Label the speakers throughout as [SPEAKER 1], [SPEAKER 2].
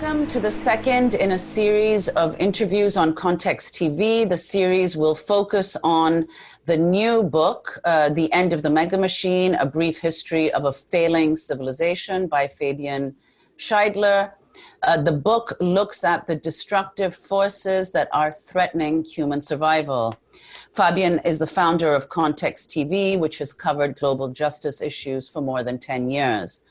[SPEAKER 1] Welcome to the second in a series of interviews on Kontext TV. The series will focus on the new book, The End of the Mega Machine, A Brief History of a Failing Civilization by Fabian Scheidler. The book looks at the destructive forces that are threatening human survival. Fabian is the founder of Kontext TV, which has covered global justice issues for more than 10 years.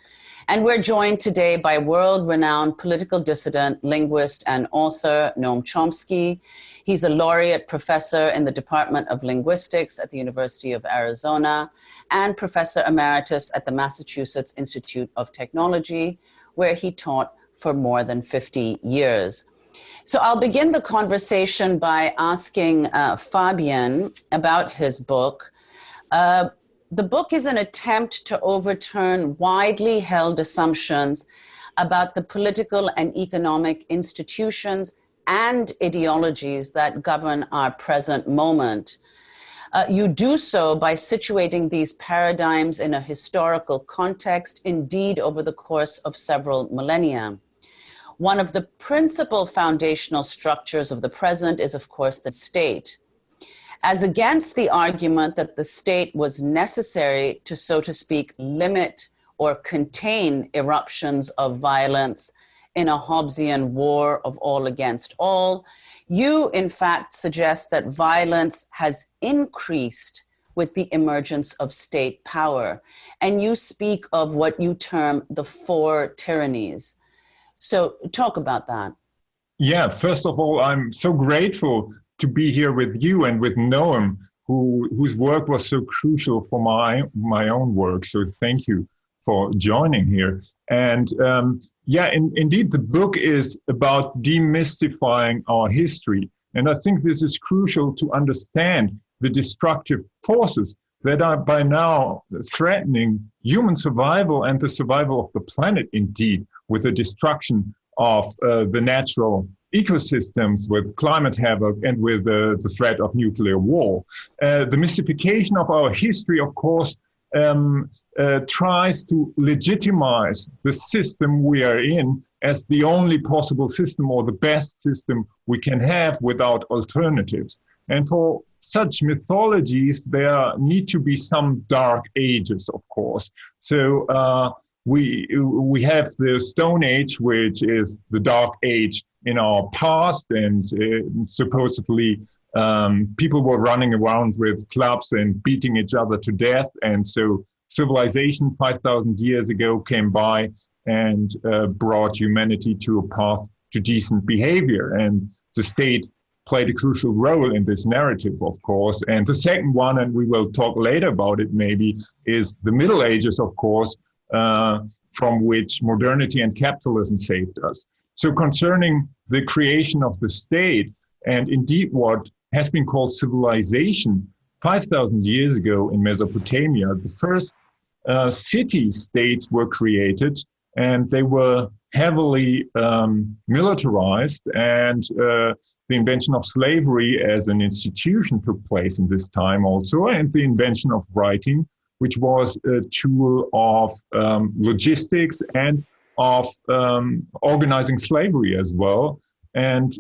[SPEAKER 1] And we're joined today by world-renowned political dissident, linguist, and author Noam Chomsky. He's a laureate professor in the Department of Linguistics at the University of Arizona and professor emeritus at the Massachusetts Institute of Technology, where he taught for more than 50 years. So I'll begin the conversation by asking Fabian about his book. The book is an attempt to overturn widely held assumptions about the political and economic institutions and ideologies that govern our present moment. You do so by situating these paradigms in a historical context, indeed over the course of several millennia. One of the principal foundational structures of the present is, of course, the state. As against the argument that the state was necessary to, so to speak, limit or contain eruptions of violence in a Hobbesian war of all against all, you, in fact, suggest that violence has increased with the emergence of state power. And you speak of what you term the four tyrannies. So talk about that.
[SPEAKER 2] Yeah, first of all, I'm so grateful to be here with you and with Noam, whose work was so crucial for my own work. So thank you for joining here. And indeed, the book is about demystifying our history. And I think this is crucial to understand the destructive forces that are by now threatening human survival and the survival of the planet, indeed, with the destruction of the natural ecosystems, with climate havoc, and with the threat of nuclear war. The mystification of our history, of course, tries to legitimize the system we are in as the only possible system or the best system we can have without alternatives. And for such mythologies, there need to be some dark ages, of course. So we have the Stone Age, which is the dark age in our past, and supposedly people were running around with clubs and beating each other to death. And so civilization 5,000 years ago came by and brought humanity to a path to decent behavior. And the state played a crucial role in this narrative, of course. And the second one, and we will talk later about it maybe, is the Middle Ages, of course, from which modernity and capitalism saved us. So concerning the creation of the state, and indeed what has been called civilization, 5,000 years ago in Mesopotamia, the first city-states were created, and they were heavily militarized, and the invention of slavery as an institution took place in this time also, and the invention of writing, which was a tool of logistics and of organizing slavery as well. And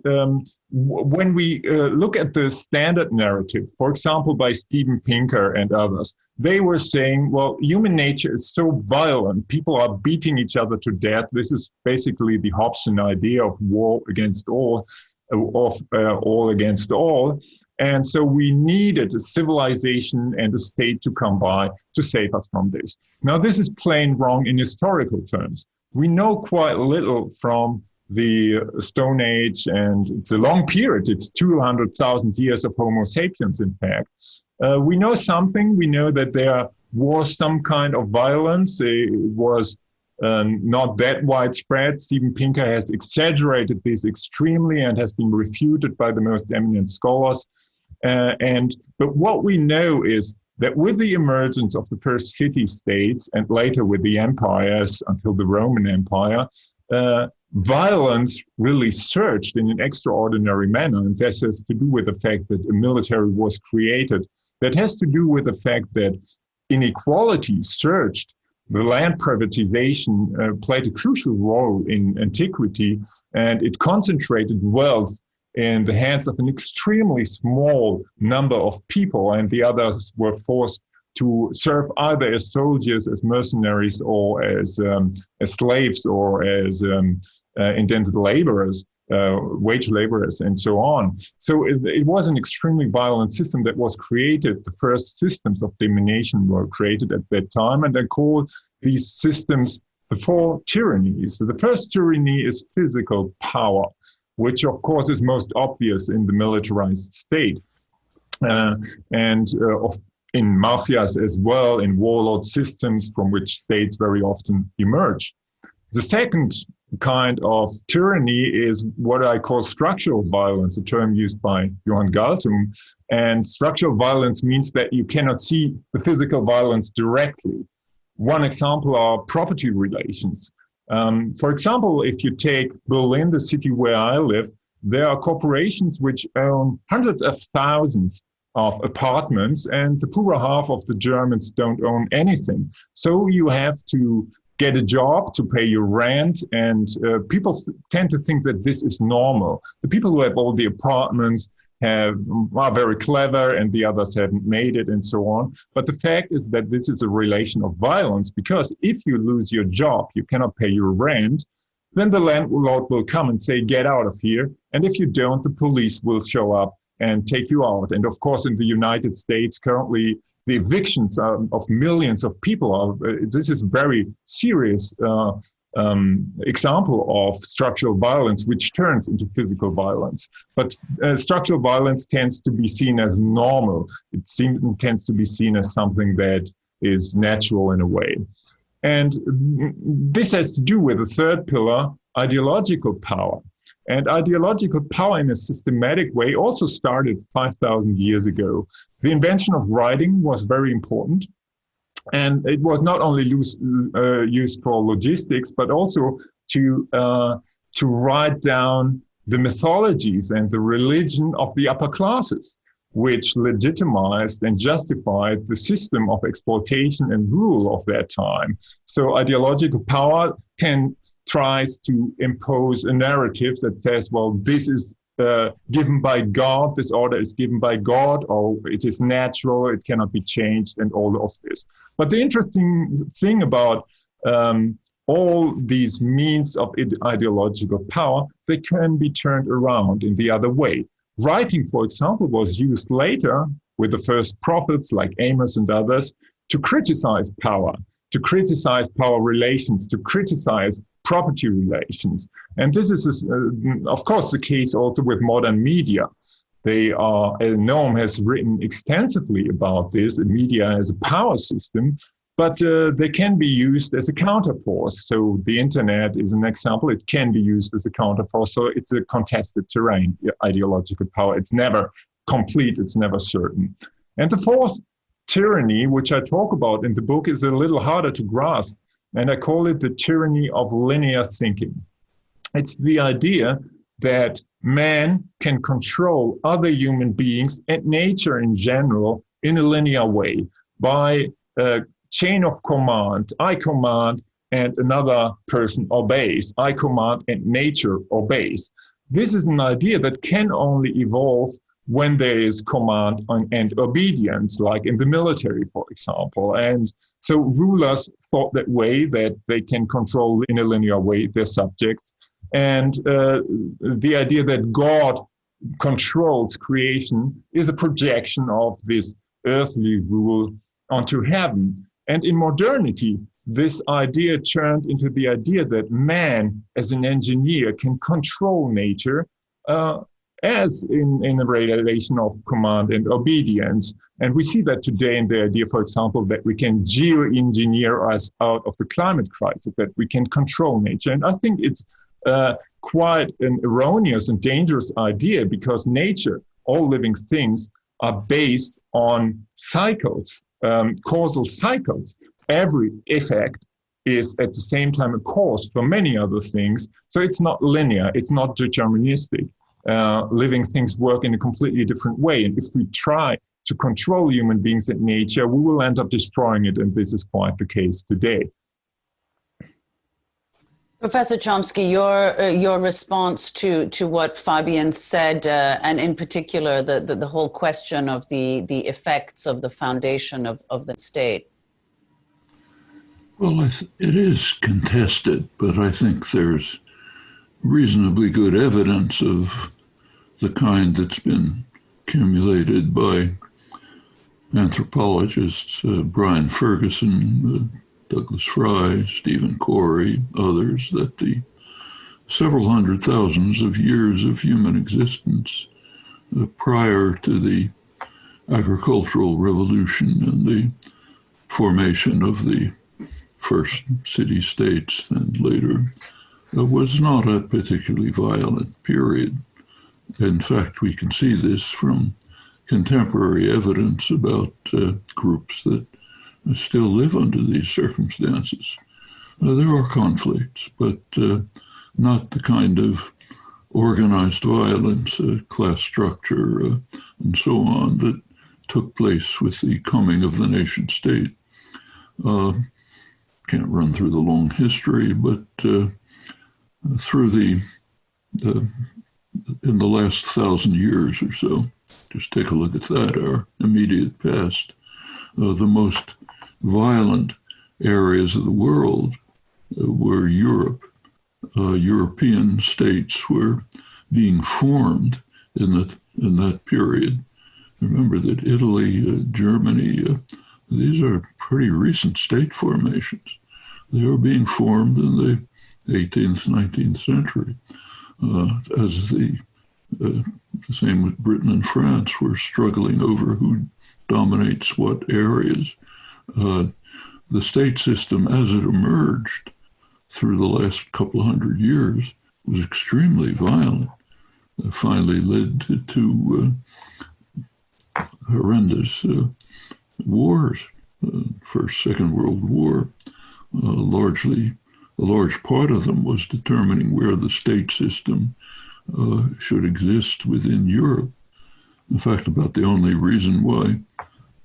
[SPEAKER 2] when we look at the standard narrative, for example, by Steven Pinker and others, they were saying, well, human nature is so violent, people are beating each other to death. This is basically the Hobbesian idea of war against all, all against all. And so we needed a civilization and a state to come by to save us from this. Now, this is plain wrong in historical terms. We know quite little from the Stone Age, and it's a long period. It's 200,000 years of Homo sapiens, in fact. We know something. We know that there was some kind of violence. It was not that widespread. Steven Pinker has exaggerated this extremely and has been refuted by the most eminent scholars. But what we know is that with the emergence of the first city-states and later with the empires until the Roman Empire, violence really surged in an extraordinary manner. And this has to do with the fact that a military was created. That has to do with the fact that inequality surged the land privatization played a crucial role in antiquity, and it concentrated wealth in the hands of an extremely small number of people, and the others were forced to serve either as soldiers, as mercenaries, or as slaves, or as indented laborers, wage laborers, and so on. So it was an extremely violent system that was created. The first systems of domination were created at that time, and I call these systems the four tyrannies. So the first tyranny is physical power, which of course is most obvious in the militarized state, in mafias as well, in warlord systems from which states very often emerge. The second kind of tyranny is what I call structural violence, a term used by Johann Galtung. And structural violence means that you cannot see the physical violence directly. One example are property relations. For example, if you take Berlin, the city where I live, there are corporations which own hundreds of thousands of apartments, and the poorer half of the Germans don't own anything. So you have to get a job to pay your rent, and people tend to think that this is normal. The people who have all the apartments are very clever, and the others haven't made it, and so on. But the fact is that this is a relation of violence, because if you lose your job, you cannot pay your rent, then the landlord will come and say, get out of here. And if you don't, the police will show up and take you out. And of course, in the United States, currently, the evictions of millions of people this is a very serious example of structural violence, which turns into physical violence. But structural violence tends to be seen as normal. It tends to be seen as something that is natural in a way. And this has to do with the third pillar, ideological power. And ideological power in a systematic way also started 5,000 years ago. The invention of writing was very important. And it was not only used for logistics, but also to write down the mythologies and the religion of the upper classes, which legitimized and justified the system of exploitation and rule of that time. So ideological power tries to impose a narrative that says, well, this is given by God, this order is given by God, or it is natural, it cannot be changed, and all of this. But the interesting thing about all these means of ideological power, they can be turned around in the other way. Writing, for example, was used later with the first prophets like Amos and others to criticize power relations, to criticize property relations. And this is, of course, the case also with modern media. Noam has written extensively about this, the media as a power system, but they can be used as a counterforce. So the internet is an example. It can be used as a counterforce. So it's a contested terrain, ideological power. It's never complete. It's never certain. And the fourth tyranny, which I talk about in the book, is a little harder to grasp. And I call it the tyranny of linear thinking. It's the idea that man can control other human beings and nature in general in a linear way by a chain of command. I command and another person obeys. I command and nature obeys. This is an idea that can only evolve when there is command and obedience, like in the military, for example. And so rulers thought that way, that they can control in a linear way their subjects. And the idea that God controls creation is a projection of this earthly rule onto heaven. And in modernity, this idea turned into the idea that man, as an engineer, can control nature as in a relation of command and obedience. And we see that today in the idea, for example, that we can geoengineer us out of the climate crisis, that we can control nature. And I think it's quite an erroneous and dangerous idea, because nature, all living things, are based on cycles, causal cycles. Every effect is at the same time a cause for many other things. So it's not linear, it's not deterministic. Living things work in a completely different way. And if we try to control human beings and nature, we will end up destroying it. And this is quite the case today.
[SPEAKER 1] Professor Chomsky, your response to what Fabian said, and in particular the whole question of the effects of the foundation of the state.
[SPEAKER 3] Well, it is contested, but I think there's reasonably good evidence of the kind that's been accumulated by anthropologists, Brian Ferguson, Douglas Fry, Stephen Corey, others, that the several hundred thousands of years of human existence prior to the agricultural revolution and the formation of the first city-states and later was not a particularly violent period. In fact, we can see this from contemporary evidence about groups that still live under these circumstances. There are conflicts, but not the kind of organized violence, class structure, and so on that took place with the coming of the nation state. Can't run through the long history, but through in the last 1,000 years or so, just take a look at that, our immediate past, the most violent areas of the world were Europe. European states were being formed in that period. Remember that Italy, Germany, these are pretty recent state formations. They were being formed in the 18th, 19th century, as the same with Britain and France were struggling over who dominates what areas. The state system, as it emerged through the last couple of hundred years, was extremely violent. It finally led to horrendous wars. First, Second World War, a large part of them was determining where the state system should exist within Europe. In fact, about the only reason why,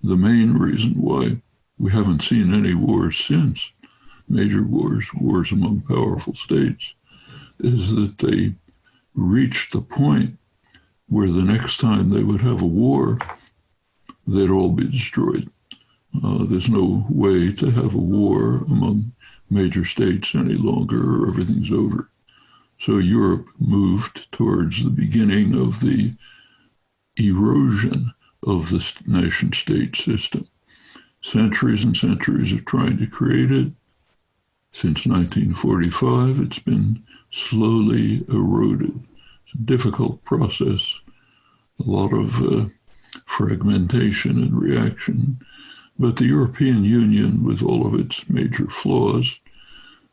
[SPEAKER 3] the main reason why we haven't seen any wars since, major wars among powerful states, is that they reached the point where the next time they would have a war, they'd all be destroyed. There's no way to have a war among major states any longer, or everything's over. So Europe moved towards the beginning of the erosion of the nation-state system. Centuries and centuries of trying to create it. Since 1945, it's been slowly eroded. It's a difficult process, a lot of fragmentation and reaction. But the European Union, with all of its major flaws,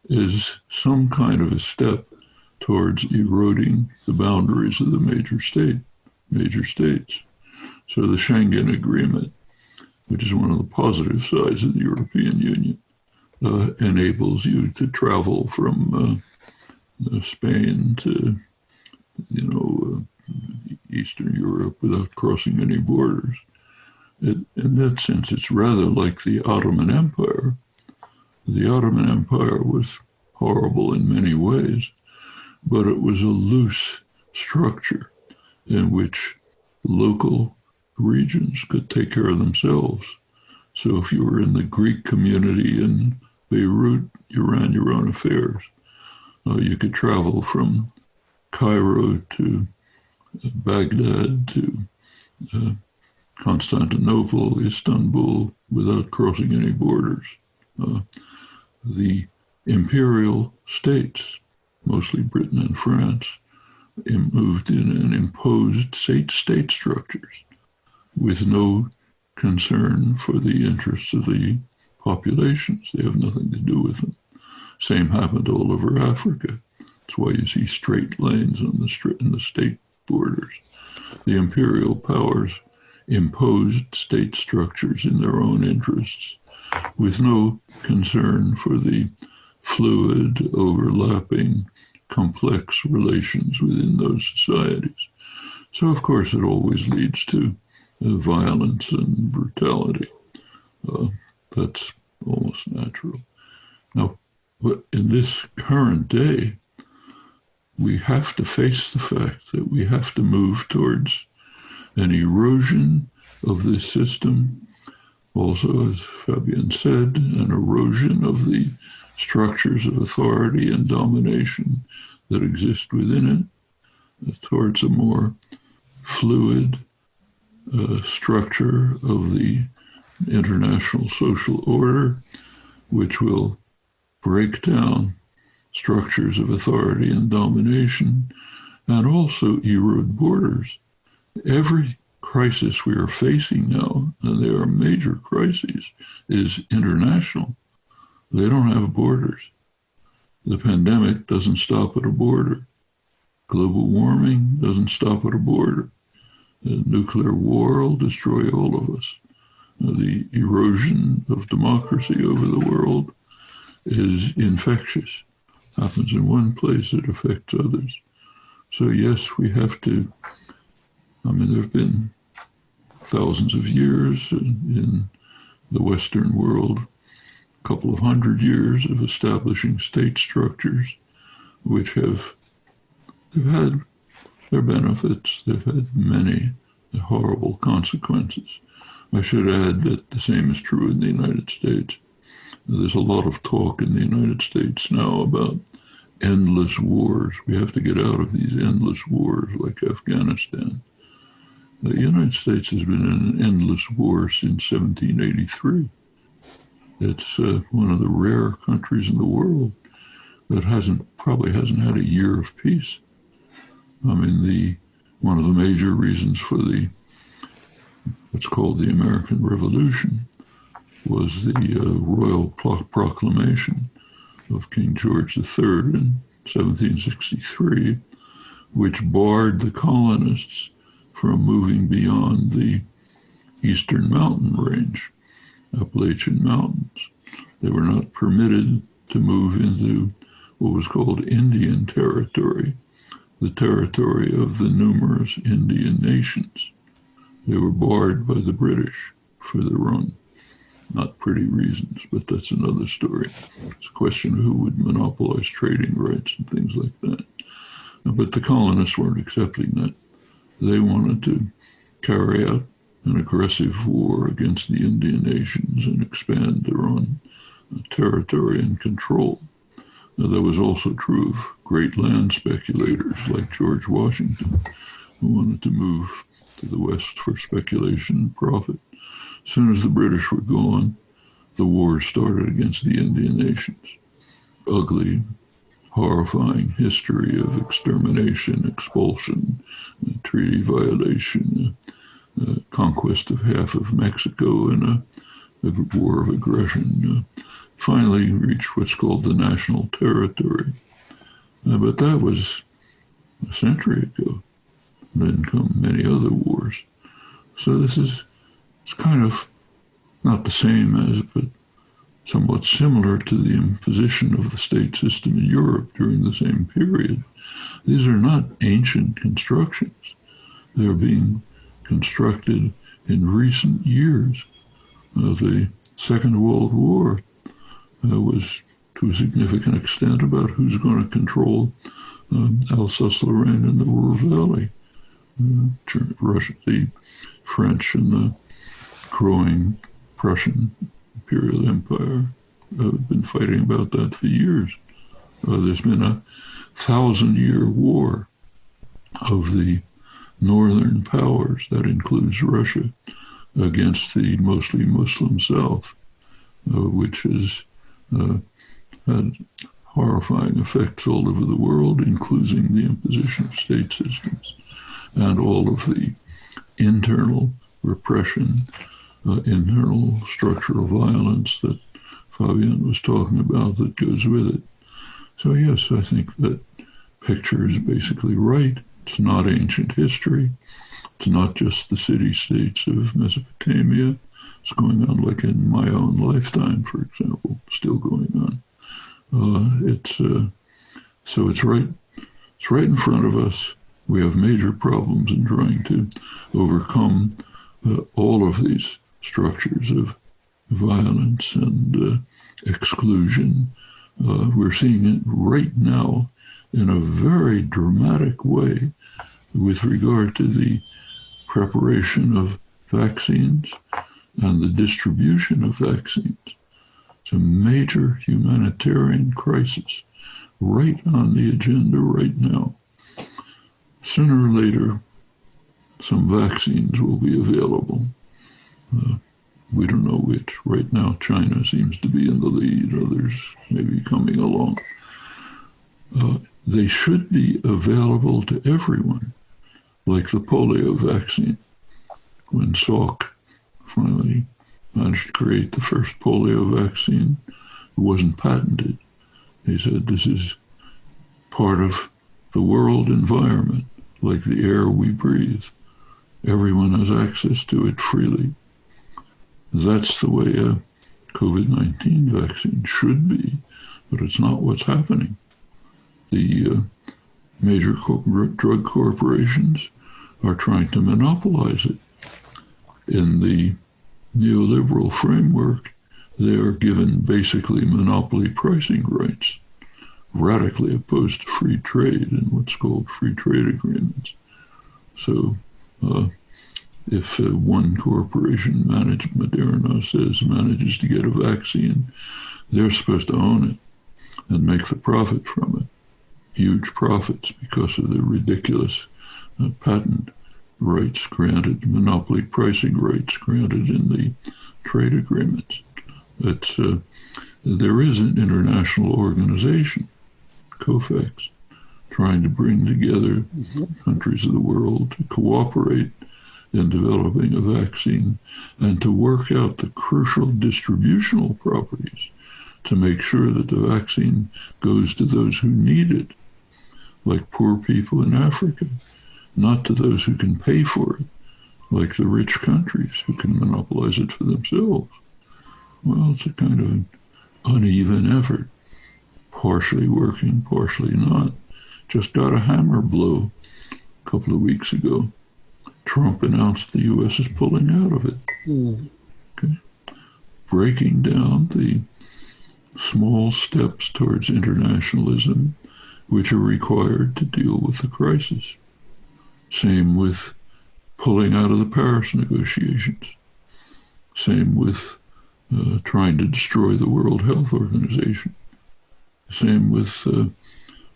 [SPEAKER 3] is some kind of a step towards eroding the boundaries of the major states. So the Schengen Agreement, which is one of the positive sides of the European Union, enables you to travel from Spain to, Eastern Europe without crossing any borders. In that sense, it's rather like the Ottoman Empire. The Ottoman Empire was horrible in many ways, but it was a loose structure in which local regions could take care of themselves. So if you were in the Greek community in Beirut, you ran your own affairs. You could travel from Cairo to Baghdad to Constantinople, Istanbul, without crossing any borders. The imperial states, mostly Britain and France, moved in and imposed state structures with no concern for the interests of the populations. They have nothing to do with them. Same happened all over Africa. That's why you see straight lanes on in the state borders. The imperial powers imposed state structures in their own interests with no concern for the fluid, overlapping, complex relations within those societies. So, of course, it always leads to violence and brutality. That's almost natural. Now, But in this current day, we have to face the fact that we have to move towards an erosion of this system. Also, as Fabian said, an erosion of the structures of authority and domination that exist within it, towards a more fluid structure of the international social order, which will break down structures of authority and domination, and also erode borders. Every crisis we are facing now, and there are major crises, is international. They don't have borders. The pandemic doesn't stop at a border. Global warming doesn't stop at a border. The nuclear war will destroy all of us. The erosion of democracy over the world is infectious. Happens in one place, it affects others. So yes, we have to, there have been thousands of years in the Western world, a couple of hundred years of establishing state structures, which they've had their benefits, they've had many horrible consequences. I should add that the same is true in the United States. There's a lot of talk in the United States now about endless wars. We have to get out of these endless wars like Afghanistan. The United States has been in an endless war since 1783. It's one of the rare countries in the world that probably hasn't had a year of peace. One of the major reasons for what's called the American Revolution was the royal proclamation of King George III in 1763, which barred the colonists from moving beyond the eastern mountain range, Appalachian Mountains. They were not permitted to move into what was called Indian territory, the territory of the numerous Indian nations. They were barred by the British for their own not pretty reasons, but that's another story. It's a question of who would monopolize trading rights and things like that. But the colonists weren't accepting that. They wanted to carry out an aggressive war against the Indian nations and expand their own territory and control. Now, that was also true of great land speculators like George Washington, who wanted to move to the West for speculation and profit. As soon as the British were gone, the war started against the Indian nations. Ugly, horrifying history of extermination, expulsion, treaty violation, conquest of half of Mexico in a war of aggression, finally reached what's called the National Territory. But that was a century ago. Then come many other wars. So it's kind of not the same as, but somewhat similar to the imposition of the state system in Europe during the same period. These are not ancient constructions. They're being constructed in recent years. The Second World War was to a significant extent about who's going to control Alsace-Lorraine and the Ruhr Valley. Russia, the French and the growing Prussian imperial empire have been fighting about that for years. There's been a 1,000-year war of the northern powers, that includes Russia, against the mostly Muslim South, which has had horrifying effects all over the world, including the imposition of state systems and all of the internal repression, internal structural violence that Fabian was talking about that goes with it. So yes, I think that picture is basically right. It's not ancient history. It's not just the city-states of Mesopotamia. It's going on like in my own lifetime, for example, still going on. So it's right in front of us. We have major problems in trying to overcome all of these structures of violence and exclusion We're seeing it right now in a very dramatic way with regard to the preparation of vaccines and the distribution of vaccines. It's a major humanitarian crisis right on the agenda right now. Sooner or later, some vaccines will be available. We don't know which. Right now, China seems to be in the lead. Others may be coming along. They should be available to everyone, like the polio vaccine. When Salk finally managed to create the first polio vaccine, it wasn't patented. He said, this is part of the world environment, like the air we breathe. Everyone has access to it freely. That's the way a COVID-19 vaccine should be, but it's not what's happening. The major drug corporations are trying to monopolize it. In the neoliberal framework, they are given basically monopoly pricing rights, radically opposed to free trade in what's called free trade agreements. So if one corporation, Moderna says, manages to get a vaccine, they're supposed to own it and make the profit from it. Huge profits because of the ridiculous patent rights granted, monopoly pricing rights granted in the trade agreements. There is an international organization, COVAX, trying to bring together countries of the world to cooperate in developing a vaccine and to work out the crucial distributional properties to make sure that the vaccine goes to those who need it, like poor people in Africa, not to those who can pay for it, like the rich countries who can monopolize it for themselves. Well, it's a kind of an uneven effort, partially working, partially not. Just got a hammer blow a couple of weeks ago. Trump announced the U.S. is pulling out of it. Okay. Breaking down the small steps towards internationalism which are required to deal with the crisis. Same with pulling out of the Paris negotiations. Same with trying to destroy the World Health Organization. Same with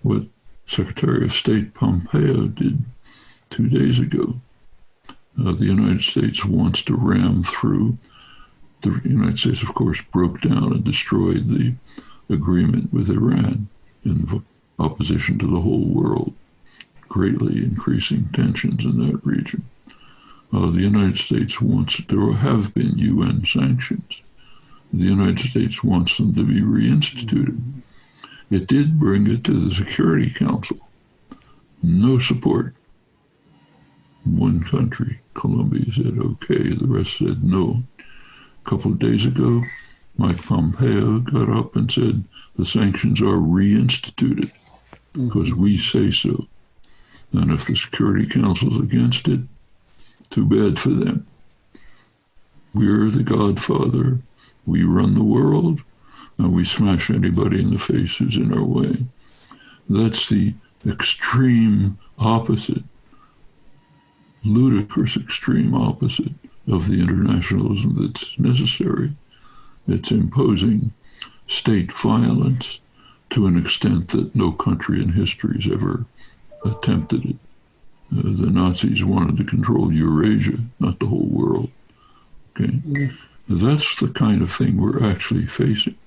[SPEAKER 3] what Secretary of State Pompeo did 2 days ago. The United States wants to ram through. The United States, of course, broke down and destroyed the agreement with Iran in opposition to the whole world, greatly increasing tensions in that region. The United States wants, there have been UN sanctions. The United States wants them to be reinstituted. It did bring it to the Security Council. No support. One country, Colombia, said okay, the rest said no. A couple of days ago, Mike Pompeo got up and said the sanctions are reinstituted because we say so. And if the Security Council's against it, too bad for them. We're the Godfather. We run the world, and we smash anybody in the face who's in our way. That's the extreme opposite, ludicrous extreme opposite of the internationalism that's necessary. It's imposing state violence to an extent that no country in history has ever attempted it. The Nazis wanted to control Eurasia, not the whole world. Okay, that's the kind of thing we're actually facing,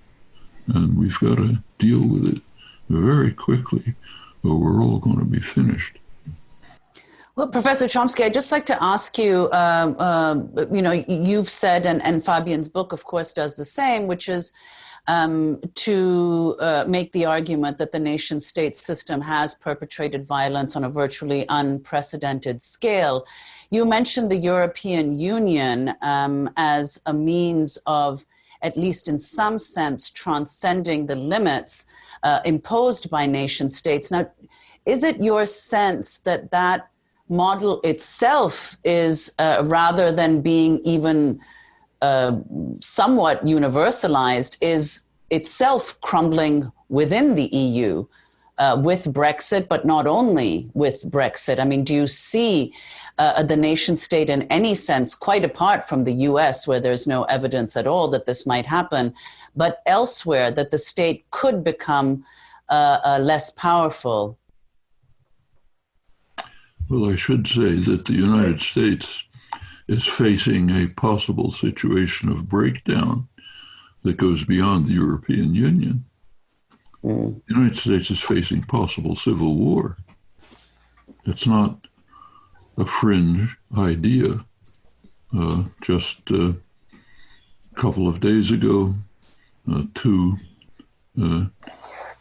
[SPEAKER 3] and we've got to deal with it very quickly, or we're all going to be finished.
[SPEAKER 1] Well, Professor Chomsky, I'd just like to ask you, you've said, and Fabian's book, of course, does the same, which is to make the argument that the nation-state system has perpetrated violence on a virtually unprecedented scale. You mentioned the European Union as a means of, at least in some sense, transcending the limits imposed by nation-states. Now, is it your sense that that model itself is, rather than being even somewhat universalized, is itself crumbling within the EU with Brexit, but not only with Brexit? I mean, do you see the nation state in any sense, quite apart from the US, where there's no evidence at all that this might happen, but elsewhere that the state could become less powerful?
[SPEAKER 3] Well, I should say that the United States is facing a possible situation of breakdown that goes beyond the European Union. The United States is facing possible civil war. It's not a fringe idea. Just a couple of days ago, two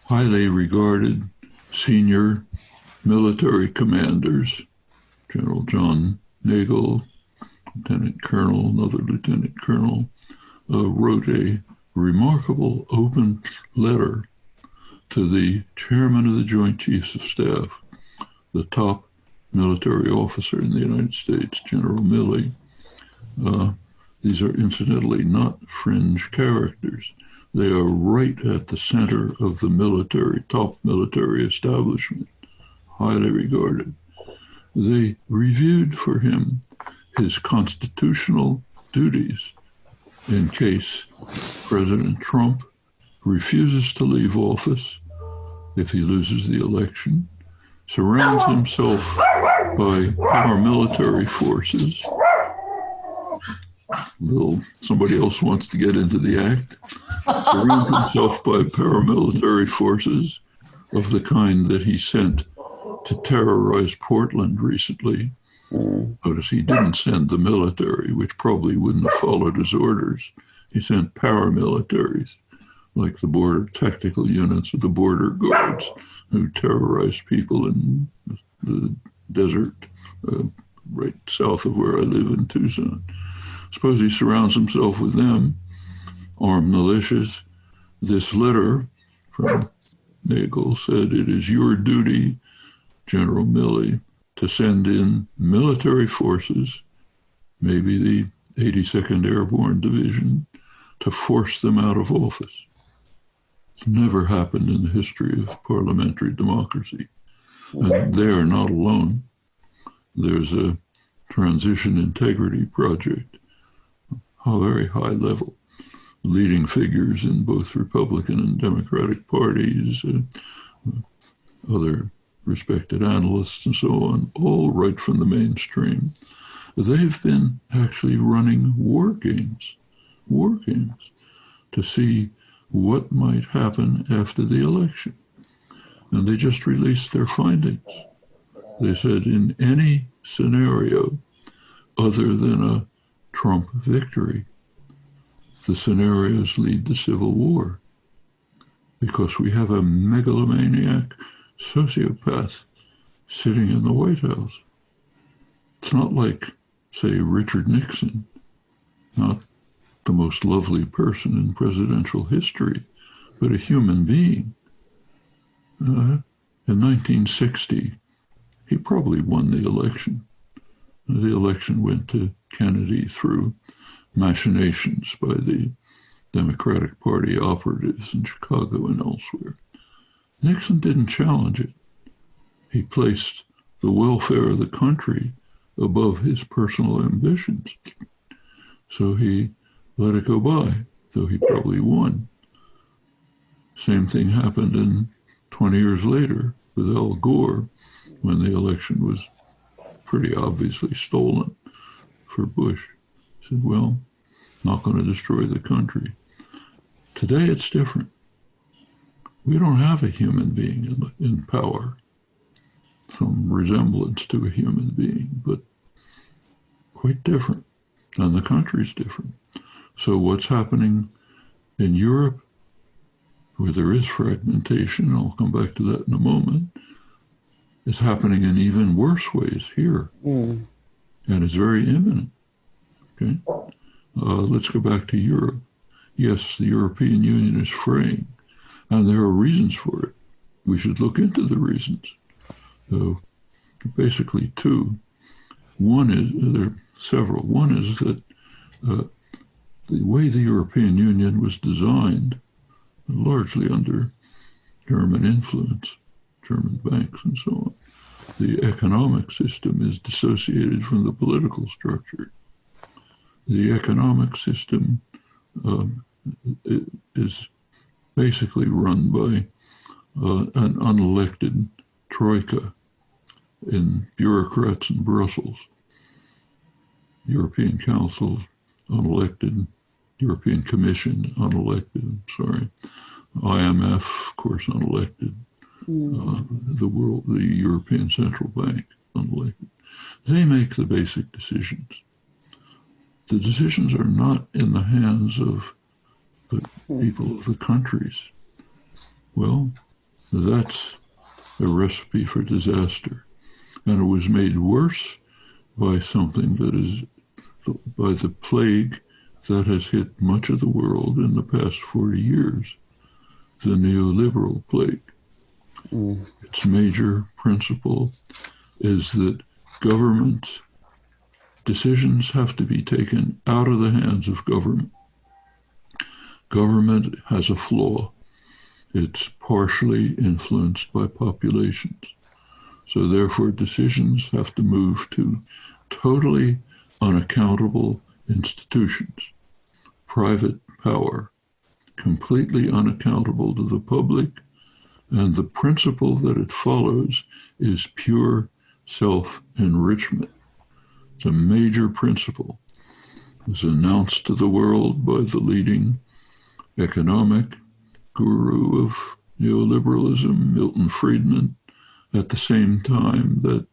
[SPEAKER 3] highly regarded senior military commanders, General John Nagel, Lieutenant Colonel, another Lieutenant Colonel, wrote a remarkable open letter to the chairman of the Joint Chiefs of Staff, the top military officer in the United States, General Milley. These are incidentally not fringe characters. They are right at the center of the military, top military establishment, highly regarded. They reviewed for him his constitutional duties in case President Trump refuses to leave office if he loses the election, surrounds himself by paramilitary forces. Somebody else wants to get into the act. Surrounds himself by paramilitary forces of the kind that he sent to terrorize Portland recently. Notice he didn't send the military, which probably wouldn't have followed his orders. He sent paramilitaries, like the border tactical units of the border guards, who terrorized people in the desert right south of where I live in Tucson. Suppose he surrounds himself with them, armed militias. This letter from Nagel said, "It is your duty, General Milley, to send in military forces, maybe the 82nd Airborne Division, to force them out of office." It's never happened in the history of parliamentary democracy. And they are not alone. There's a transition integrity project, a very high level, leading figures in both Republican and Democratic parties, other respected analysts and so on, all right from the mainstream. They've been actually running war games to see what might happen after the election. And they just released their findings. They said in any scenario other than a Trump victory, the scenarios lead to civil war, because we have a megalomaniac sociopath sitting in the White House. It's not like, say, Richard Nixon, not the most lovely person in presidential history, but a human being. In 1960, he probably won the election. The election went to Kennedy through machinations by the Democratic Party operatives in Chicago and elsewhere. Nixon didn't challenge it. He placed the welfare of the country above his personal ambitions. So he let it go by, though he probably won. Same thing happened 20 years later with Al Gore, when the election was pretty obviously stolen for Bush. He said, well, not going to destroy the country. Today it's different. We don't have a human being in power, some resemblance to a human being, but quite different. And the country's different. So what's happening in Europe, where there is fragmentation, I'll come back to that in a moment, is happening in even worse ways here. And it's very imminent. Okay? Let's go back to Europe. Yes, the European Union is fraying, and there are reasons for it. We should look into the reasons. So basically two. One is, there are several. One is that the way the European Union was designed, largely under German influence, German banks and so on. The economic system is dissociated from the political structure. The economic system is basically run by an unelected troika in bureaucrats in Brussels. European Council, unelected. European Commission, unelected, IMF, of course, unelected. The European Central Bank, unelected. They make the basic decisions. The decisions are not in the hands of the people of the countries. Well, that's a recipe for disaster. And it was made worse by something that is, by the plague that has hit much of the world in the past 40 years, the neoliberal plague. Its major principle is that government decisions have to be taken out of the hands of government. Government has a flaw. It's partially influenced by populations. So therefore, decisions have to move to totally unaccountable institutions, private power, completely unaccountable to the public, and the principle that it follows is pure self-enrichment. It's a major principle. It was announced to the world by the leading economic guru of neoliberalism, Milton Friedman, at the same time that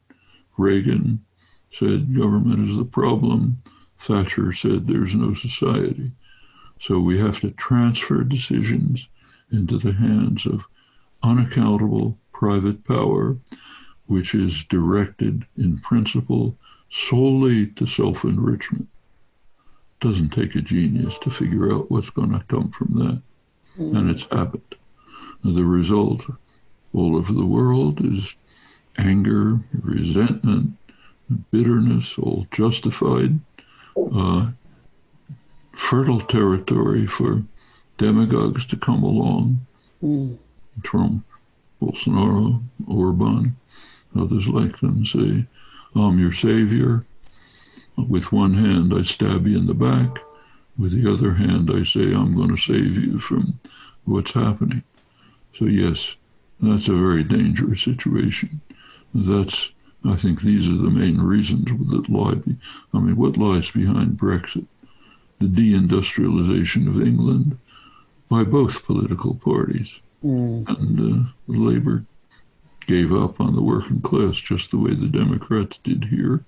[SPEAKER 3] Reagan said government is the problem, Thatcher said there's no society. So we have to transfer decisions into the hands of unaccountable private power, which is directed in principle solely to self-enrichment. It doesn't take a genius to figure out what's going to come from that. And it's happened. And the result all over the world is anger, resentment, bitterness, all justified, fertile territory for demagogues to come along. Trump, Bolsonaro, Orban, others like them say, I'm your savior. With one hand, I stab you in the back. With the other hand, I say, I'm going to save you from what's happening. So yes, that's a very dangerous situation. I think these are the main reasons that what lies behind Brexit? The deindustrialization of England by both political parties. And Labour gave up on the working class just the way the Democrats did here.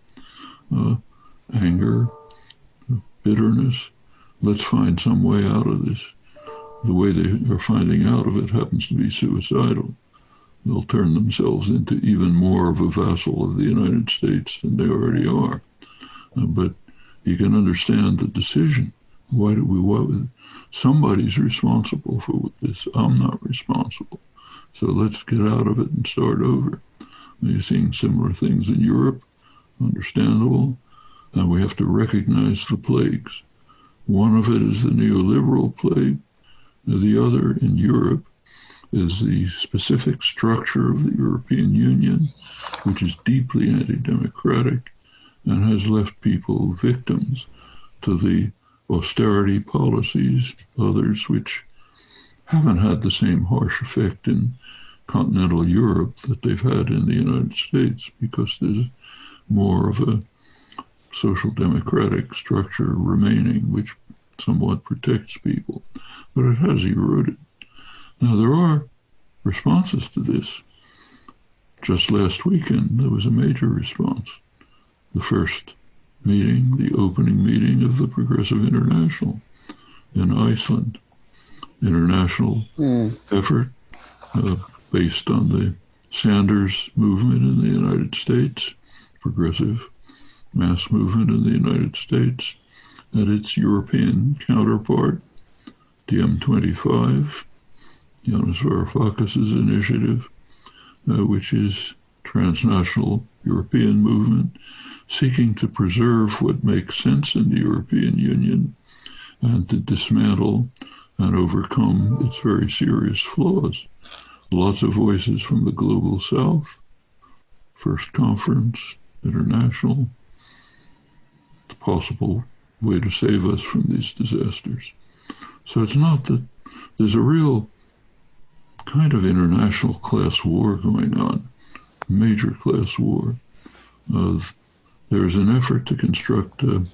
[SPEAKER 3] Anger, bitterness. Let's find some way out of this. The way they are finding out of it happens to be suicidal. They'll turn themselves into even more of a vassal of the United States than they already are. But you can understand the decision. Somebody's responsible for this. I'm not responsible. So let's get out of it and start over. You're seeing similar things in Europe, understandable. And we have to recognize the plagues. One of it is the neoliberal plague. The other in Europe is the specific structure of the European Union, which is deeply anti-democratic and has left people victims to the austerity policies, others which haven't had the same harsh effect in continental Europe that they've had in the United States, because there's more of a social democratic structure remaining, which somewhat protects people, but it has eroded. Now, there are responses to this. Just last weekend, there was a major response. The first meeting, the opening meeting of the Progressive International in Iceland. International effort based on the Sanders movement in the United States, progressive mass movement in the United States, and its European counterpart, DiEM25, Yanis Varoufakis' initiative, which is transnational European movement, seeking to preserve what makes sense in the European Union and to dismantle and overcome its very serious flaws. lots of voices from the global south, first conference, international, the possible way to save us from these disasters. So it's not that there's a real kind of international class war going on, major class war. There's an effort to construct a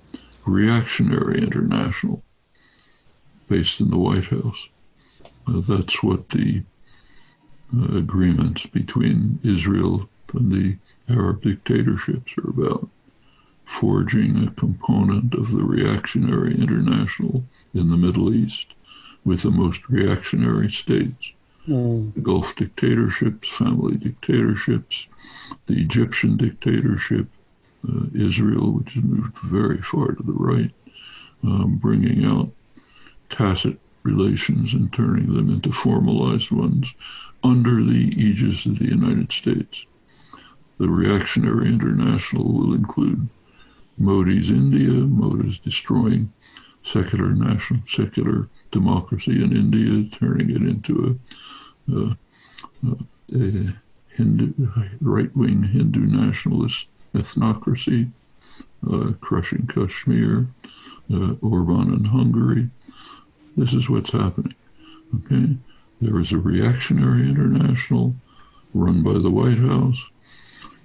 [SPEAKER 3] reactionary international based in the White House. That's what the agreements between Israel and the Arab dictatorships are about, forging a component of the reactionary international in the Middle East with the most reactionary states. The Gulf dictatorships, family dictatorships, the Egyptian dictatorship, Israel, which has moved very far to the right, bringing out tacit relations and turning them into formalized ones under the aegis of the United States. The reactionary international will include Modi's India. Modi's destroying secular democracy in India, turning it into a right-wing Hindu nationalist ethnocracy, crushing Kashmir, Orban in Hungary. This is what's happening. Okay, there is a reactionary international run by the White House,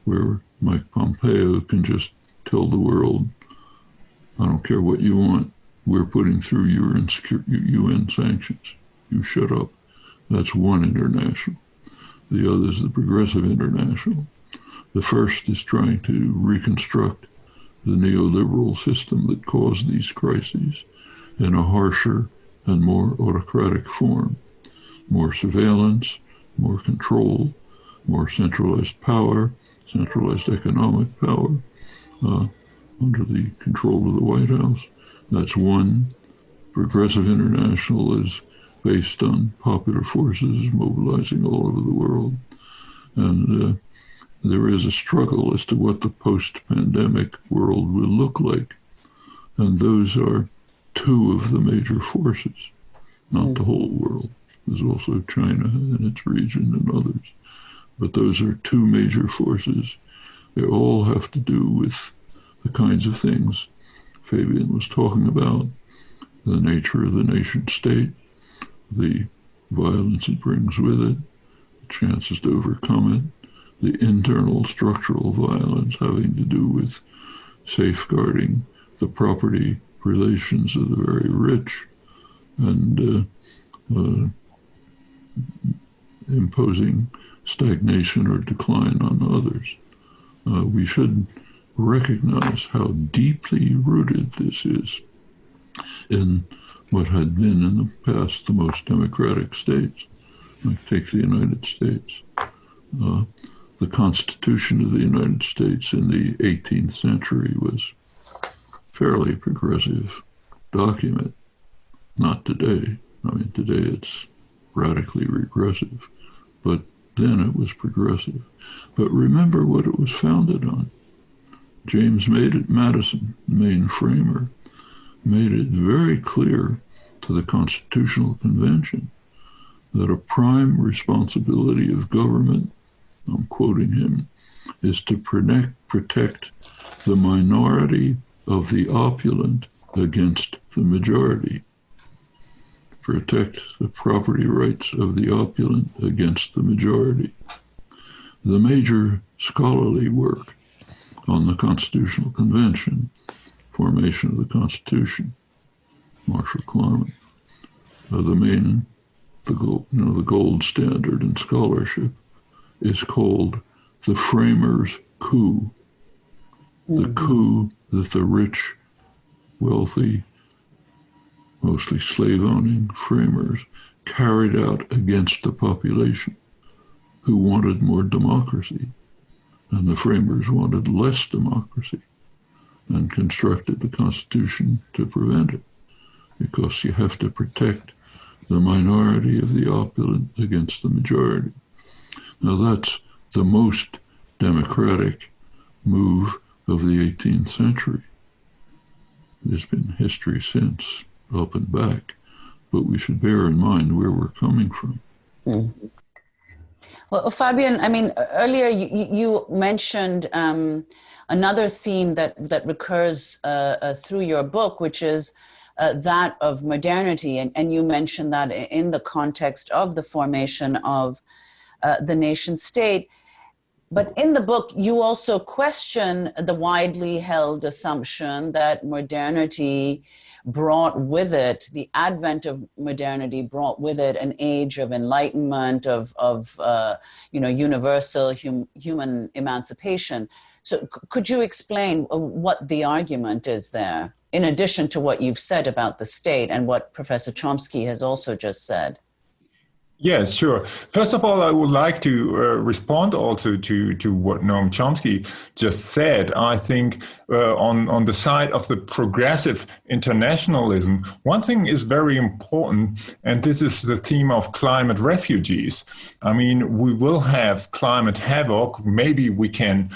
[SPEAKER 3] where Mike Pompeo can just tell the world, I don't care what you want, we're putting through UN sanctions. You shut up. That's one international. The other is the progressive international. The first is trying to reconstruct the neoliberal system that caused these crises in a harsher and more autocratic form. More surveillance, more control, more centralized power, centralized economic power under the control of the White House. That's one. Progressive international is based on popular forces mobilizing all over the world. And there is a struggle as to what the post-pandemic world will look like. And those are two of the major forces, not the whole world. There's also China and its region and others. But those are two major forces. They all have to do with the kinds of things Fabian was talking about, the nature of the nation state, the violence it brings with it, the chances to overcome it, the internal structural violence having to do with safeguarding the property relations of the very rich and imposing stagnation or decline on others. We should recognize how deeply rooted this is in what had been in the past the most democratic states. Like take the United States. The Constitution of the United States in the 18th century was a fairly progressive document. Not today. I mean, today it's radically regressive, but then it was progressive. But remember what it was founded on. James Madison, the main framer, made it very clear to the Constitutional Convention that a prime responsibility of government, I'm quoting him, is to protect the minority of the opulent against the majority. Protect the property rights of the opulent against the majority. The major scholarly work on the Constitutional Convention, formation of the Constitution, Marshall Klarman, the gold standard in scholarship is called the framers' coup. The coup that the rich, wealthy, mostly slave-owning framers carried out against the population who wanted more democracy, and the framers wanted less democracy, and constructed the Constitution to prevent it, because you have to protect the minority of the opulent against the majority. Now that's the most democratic move of the 18th century. There's been history since, up and back, but we should bear in mind where we're coming from.
[SPEAKER 1] Well, Fabian, I mean, earlier you mentioned another theme that recurs through your book, which is that of modernity. And you mentioned that in the context of the formation of the nation state. But in the book, you also question the widely held assumption that modernity brought with it, the advent of modernity brought with it an age of enlightenment, of universal human emancipation. So could you explain what the argument is there, in addition to what you've said about the state and what Professor Chomsky has also just said?
[SPEAKER 2] Yes, sure. First of all, I would like to respond also to what Noam Chomsky just said. I think on the side of the progressive internationalism, one thing is very important, and this is the theme of climate refugees. I mean, we will have climate havoc. Maybe we can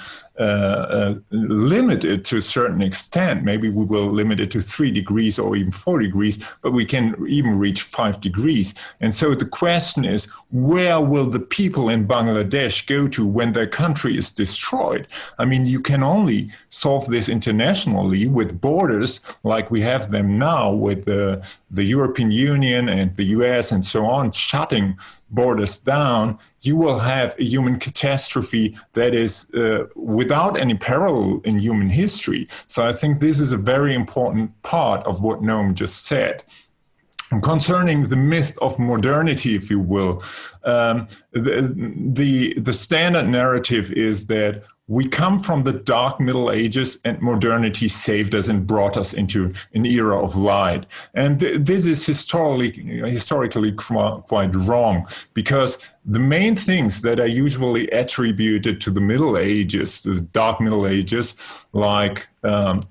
[SPEAKER 2] limit it to a certain extent. Maybe we will limit it to 3 degrees or even 4 degrees, but we can even reach 5 degrees. And so the question is, where will the people in Bangladesh go to when their country is destroyed? I mean, you can only solve this internationally with borders like we have them now with the European Union and the US and so on, shutting borders down. You will have a human catastrophe that is without any parallel in human history. So I think this is a very important part of what Noam just said. Concerning the myth of modernity, if you will, the standard narrative is that we come from the dark Middle Ages and modernity saved us and brought us into an era of light. And this is historically quite wrong, because the main things that are usually attributed to the Middle Ages, the dark Middle Ages, like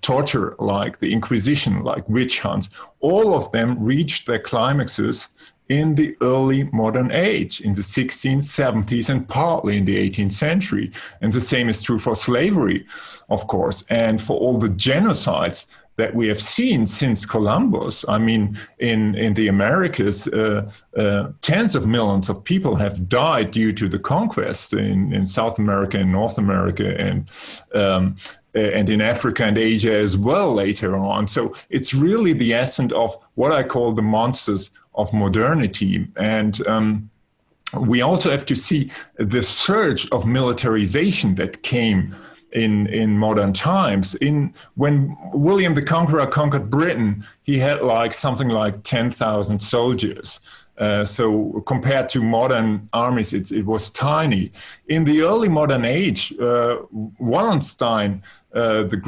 [SPEAKER 2] torture, like the Inquisition, like witch hunts, all of them reached their climaxes in the early modern age, in the 16th, 70s, and partly in the 18th century. And the same is true for slavery, of course, and for all the genocides that we have seen since Columbus. I mean, in the Americas, tens of millions of people have died due to the conquest in South America and North America and in Africa and Asia as well later on. So it's really the essence of what I call the monsters of modernity. And we also have to see the surge of militarization that came in modern times. When William the Conqueror conquered Britain, he had something like 10,000 soldiers. So compared to modern armies, it was tiny. In the early modern age, Wallenstein, the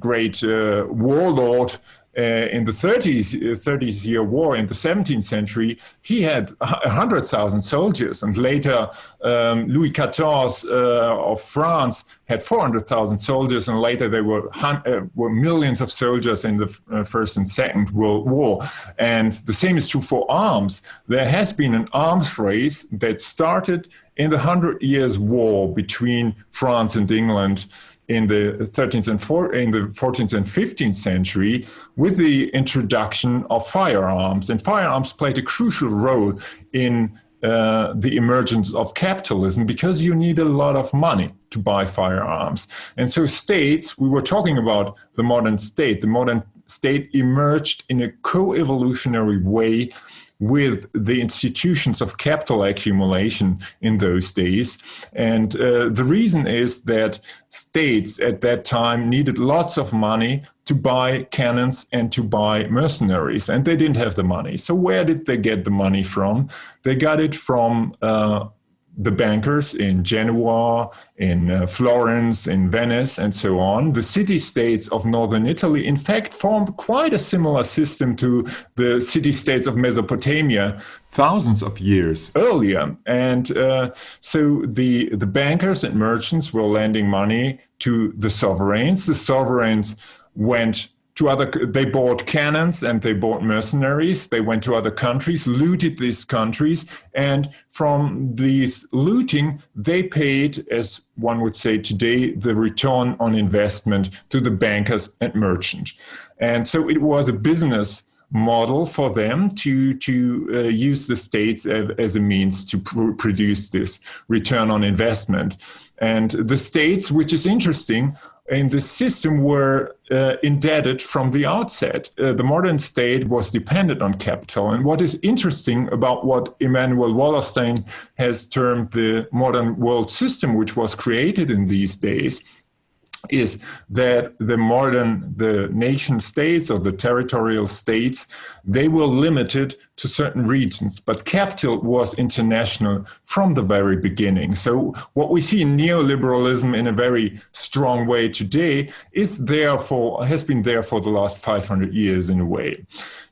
[SPEAKER 2] great warlord, in the 30s year war in the 17th century, he had 100,000 soldiers. And later, Louis XIV of France had 400,000 soldiers. And later there were millions of soldiers in the First and Second World War. And the same is true for arms. There has been an arms race that started in the 100 Years' War between France and England in the 14th and 15th century, with the introduction of firearms. And firearms played a crucial role in the emergence of capitalism, because you need a lot of money to buy firearms. And so states, we were talking about the modern state emerged in a co-evolutionary way with the institutions of capital accumulation in those days. And the reason is that states at that time needed lots of money to buy cannons and to buy mercenaries, and they didn't have the money. So where did they get the money from? They got it from the bankers in Genoa, in Florence, in Venice, and so on. The city-states of northern Italy, in fact, formed quite a similar system to the city-states of Mesopotamia thousands of years earlier. And so the bankers and merchants were lending money to the sovereigns. The sovereigns went to they bought cannons and they bought mercenaries. They went to other countries, looted these countries, and from these looting, they paid, as one would say today, the return on investment to the bankers and merchants. And so it was a business model for them to use the states as a means to produce this return on investment. And the states, which is interesting, in the system were indebted from the outset. The modern state was dependent on capital. And what is interesting about what Immanuel Wallerstein has termed the modern world system, which was created in these days, is that the nation states or the territorial states, they were limited to certain regions, but capital was international from the very beginning. So what we see in neoliberalism in a very strong way today has been there for the last 500 years in a way.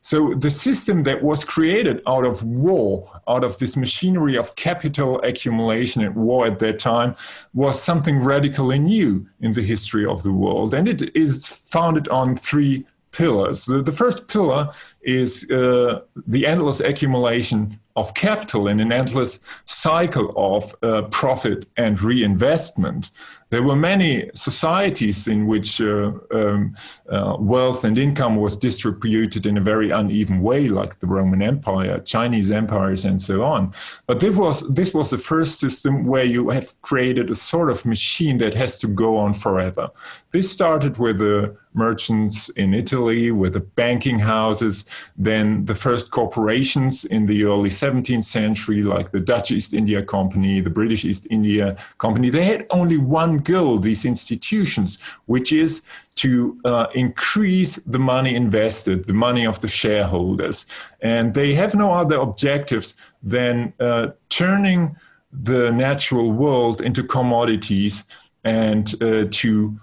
[SPEAKER 2] So the system that was created out of war, out of this machinery of capital accumulation and war at that time, was something radically new in the history of the world. And it is founded on three pillars. The first pillar is the endless accumulation of capital in an endless cycle of profit and reinvestment. There were many societies in which wealth and income was distributed in a very uneven way, like the Roman Empire, Chinese empires, and so on. But this was the first system where you have created a sort of machine that has to go on forever. This started with the merchants in Italy, with the banking houses, then the first corporations in the early 17th century, like the Dutch East India Company, the British East India Company. They had only one goal, these institutions, which is to increase the money invested, the money of the shareholders. And they have no other objectives than turning the natural world into commodities and to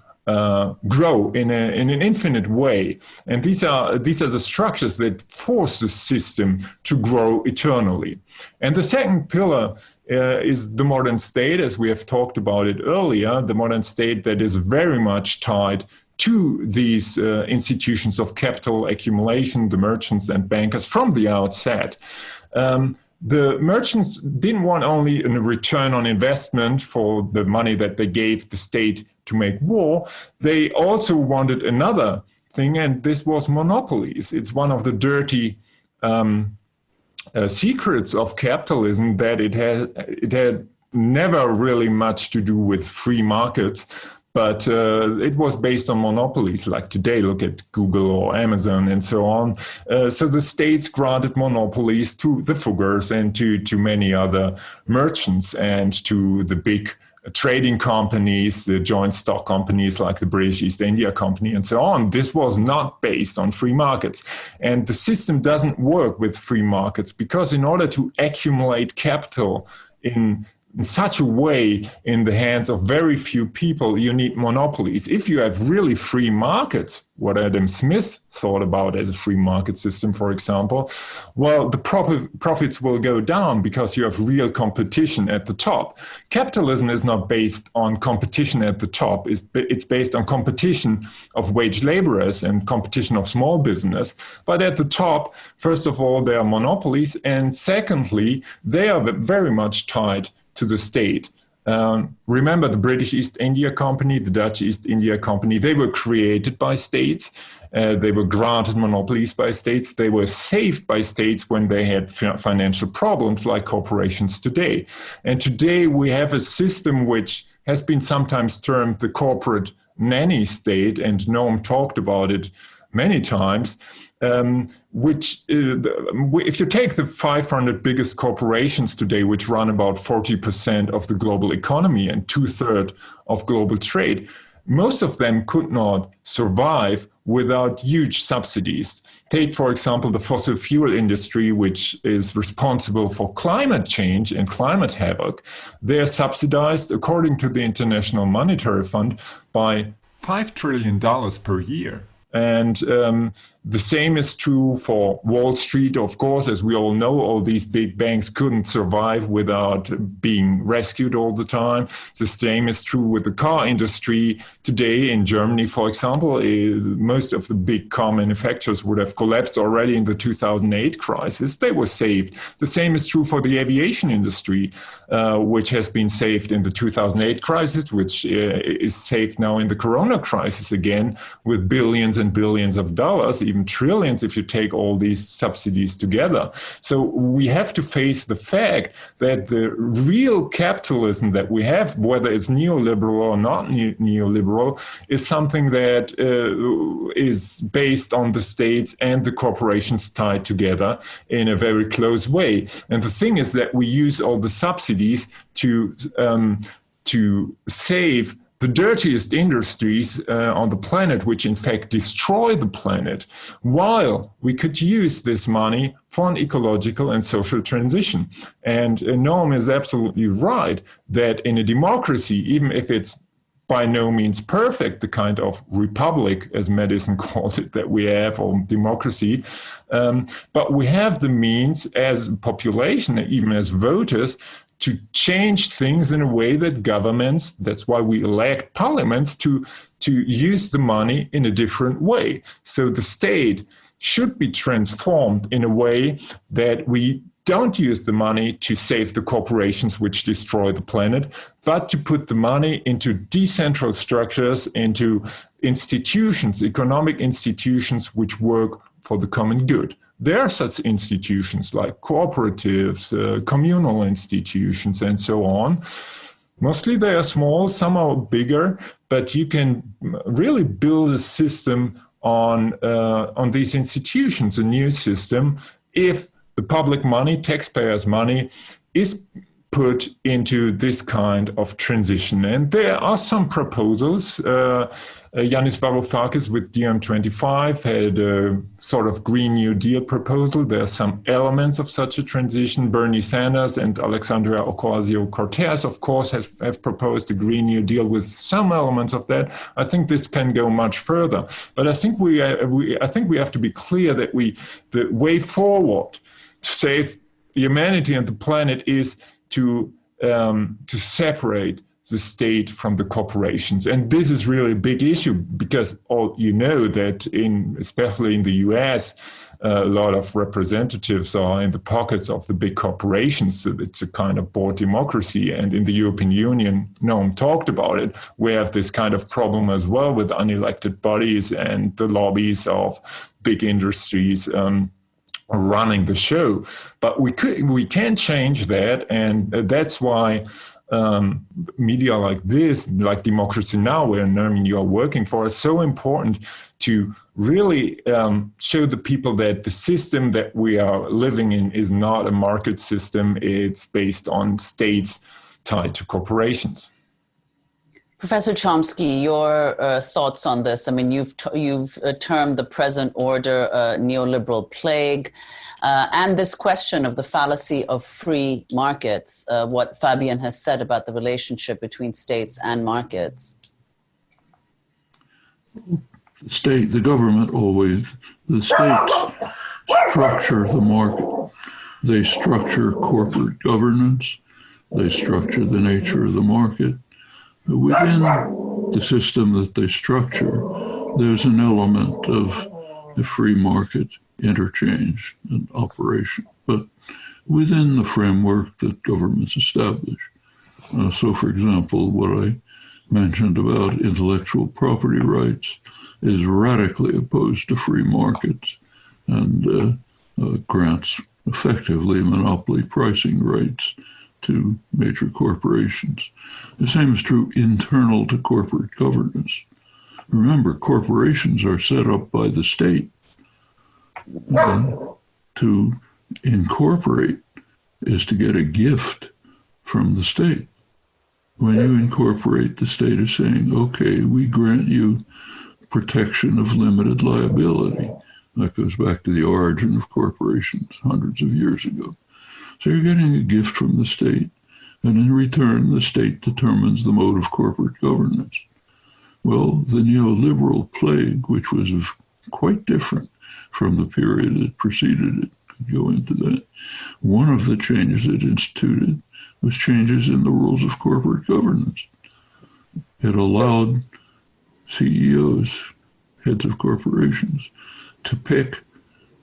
[SPEAKER 2] grow in an infinite way. And these are the structures that force the system to grow eternally. And the second pillar is the modern state, as we have talked about it earlier, the modern state that is very much tied to these institutions of capital accumulation, the merchants and bankers from the outset. The merchants didn't want only a return on investment for the money that they gave the state to make war. They also wanted another thing, and this was monopolies. It's one of the dirty secrets of capitalism that it had never really much to do with free markets, but it was based on monopolies. Like today, look at Google or Amazon and so on. So the states granted monopolies to the Fuggers and to many other merchants and to the big trading companies, the joint stock companies like the British East India Company and so on. This was not based on free markets. And the system doesn't work with free markets because in order to accumulate capital in such a way in the hands of very few people, you need monopolies. If you have really free markets, what Adam Smith thought about as a free market system, for example, well, the profits will go down because you have real competition at the top. Capitalism is not based on competition at the top. It's based on competition of wage laborers and competition of small business. But at the top, first of all, there are monopolies. And secondly, they are very much tied to the state. Remember the British East India Company, the Dutch East India Company, they were created by states. They were granted monopolies by states. They were saved by states when they had financial problems like corporations today. And today we have a system which has been sometimes termed the corporate nanny state, and Noam talked about it many times, which if you take the 500 biggest corporations today, which run about 40% of the global economy and 2/3 of global trade, most of them could not survive without huge subsidies. Take, for example, the fossil fuel industry, which is responsible for climate change and climate havoc. They're subsidized, according to the International Monetary Fund, by $5 trillion per year. And the same is true for Wall Street, of course. As we all know, all these big banks couldn't survive without being rescued all the time. The same is true with the car industry. Today in Germany, for example, most of the big car manufacturers would have collapsed already in the 2008 crisis. They were saved. The same is true for the aviation industry, which has been saved in the 2008 crisis, which is saved now in the corona crisis again with billions and billions of dollars, even even trillions if you take all these subsidies together. So we have to face the fact that the real capitalism that we have, whether it's neoliberal or not neoliberal, is something that is based on the states and the corporations tied together in a very close way. And the thing is that we use all the subsidies to save the dirtiest industries on the planet, which in fact destroy the planet, while we could use this money for an ecological and social transition. And Noam is absolutely right that in a democracy, even if it's by no means perfect, the kind of republic, as Madison called it, that we have, or democracy, but we have the means as a population, even as voters, to change things in a way that governments, that's why we elect parliaments, to use the money in a different way. So the state should be transformed in a way that we don't use the money to save the corporations which destroy the planet, but to put the money into decentralized structures, into institutions, economic institutions which work for the common good. There are such institutions like cooperatives, communal institutions, and so on. Mostly they are small, some are bigger, but you can really build a system on these institutions, a new system, if the public money, taxpayers' money, is put into this kind of transition. And there are some proposals. Yanis Varoufakis with DiEM25 had a sort of Green New Deal proposal. There are some elements of such a transition. Bernie Sanders and Alexandria Ocasio-Cortez, of course, have proposed a Green New Deal with some elements of that. I think this can go much further. But I think we have to be clear that the way forward to save humanity and the planet is to separate the state from the corporations. And this is really a big issue because you know that especially in the US, a lot of representatives are in the pockets of the big corporations. So it's a kind of board democracy. And in the European Union, Noam talked about it, we have this kind of problem as well with unelected bodies and the lobbies of big industries running the show. But we can change that, and that's why media like this, like Democracy Now!, where Nanny, you are working for, is so important to really show the people that the system that we are living in is not a market system. It's based on states tied to corporations.
[SPEAKER 1] Professor Chomsky, your thoughts on this? I mean, you've termed the present order a neoliberal plague, and this question of the fallacy of free markets, what Fabian has said about the relationship between states and markets.
[SPEAKER 3] The government always, the states structure the market. They structure corporate governance. They structure the nature of the market. Within the system that they structure, there's an element of the free market interchange and operation, but within the framework that governments establish. So, for example, what I mentioned about intellectual property rights is radically opposed to free markets and grants effectively monopoly pricing rights to major corporations. The same is true internal to corporate governance. Remember, corporations are set up by the state. To incorporate is to get a gift from the state. When you incorporate, the state is saying, okay, we grant you protection of limited liability. That goes back to the origin of corporations hundreds of years ago. So you're getting a gift from the state, and in return, the state determines the mode of corporate governance. Well, the neoliberal plague, which was quite different from the period that preceded it, could go into that. One of the changes it instituted was changes in the rules of corporate governance. It allowed CEOs, heads of corporations, to pick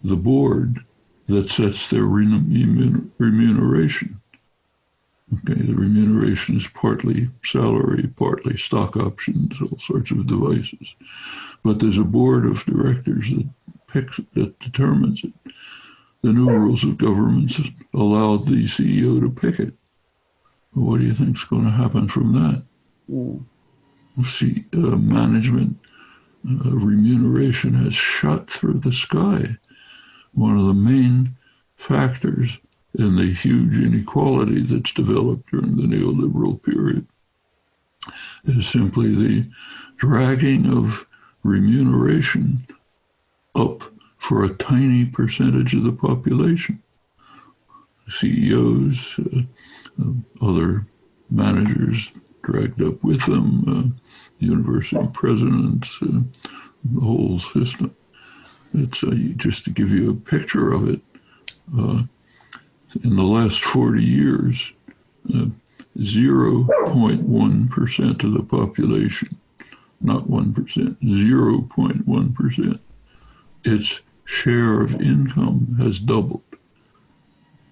[SPEAKER 3] the board that sets their remuneration. Okay, the remuneration is partly salary, partly stock options, all sorts of devices. But there's a board of directors that determines it. The new rules of governments allowed the CEO to pick it. What do you think is going to happen from that? See, management remuneration has shot through the sky. One of the main factors in the huge inequality that's developed during the neoliberal period is simply the dragging of remuneration up for a tiny percentage of the population. CEOs, other managers dragged up with them, university presidents, the whole system. It's just to give you a picture of it. In the last 40 years, 0.1% of the population, not 1%, 0.1%, its share of income has doubled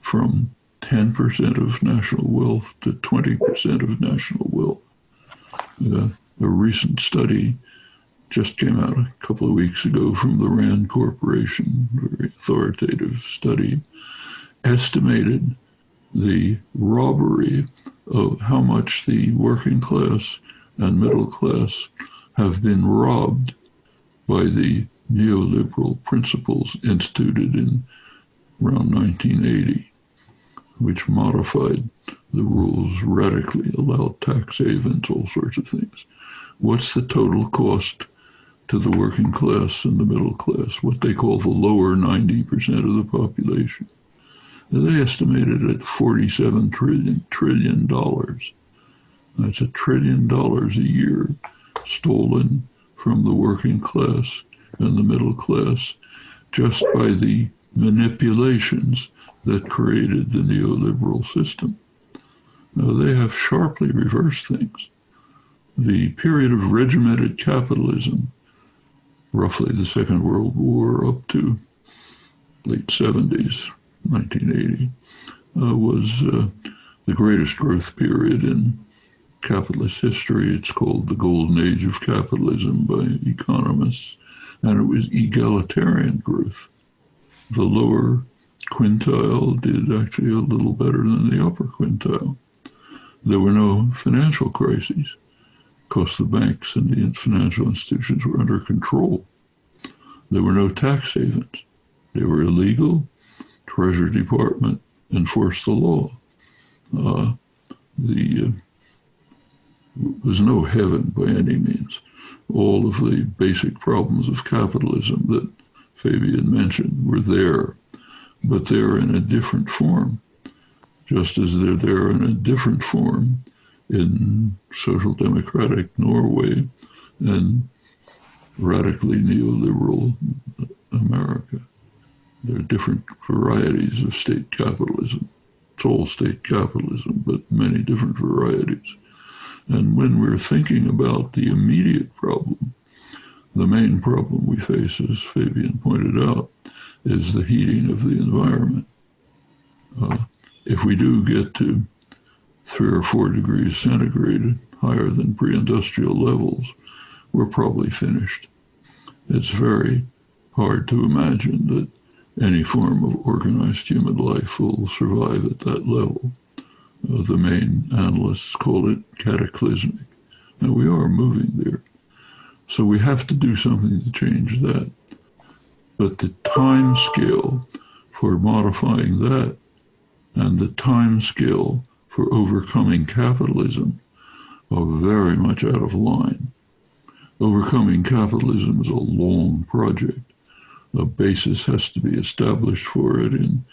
[SPEAKER 3] from 10% of national wealth to 20% of national wealth. A recent study just came out a couple of weeks ago from the RAND Corporation, very authoritative study, estimated the robbery of how much the working class and middle class have been robbed by the neoliberal principles instituted in around 1980, which modified the rules radically, allowed tax havens, all sorts of things. What's the total cost to the working class and the middle class, what they call the lower 90% of the population? They estimated at $47 trillion. That's $1 trillion a year stolen from the working class and the middle class just by the manipulations that created the neoliberal system. Now, they have sharply reversed things. The period of regimented capitalism, roughly the Second World War up to late 70s, 1980, was the greatest growth period in capitalist history. It's called the Golden Age of Capitalism by economists, and it was egalitarian growth. The lower quintile did actually a little better than the upper quintile. There were no financial crises because the banks and the financial institutions were under control. There were no tax havens. They were illegal. Treasury Department enforced the law. There was no heaven by any means. All of the basic problems of capitalism that Fabian mentioned were there, but they're in a different form, just as they're there in a different form in social democratic Norway and radically neoliberal America. There are different varieties of state capitalism. It's all state capitalism, but many different varieties. And when we're thinking about the immediate problem, the main problem we face, as Fabian pointed out, is the heating of the environment. If we do get to 3 or 4 degrees centigrade, higher than pre-industrial levels, we're probably finished. It's very hard to imagine that any form of organized human life will survive at that level. The main analysts call it cataclysmic. And we are moving there. So we have to do something to change that. But the time scale for modifying that and the time scale for overcoming capitalism are very much out of line. Overcoming capitalism is a long project. A basis has to be established for it in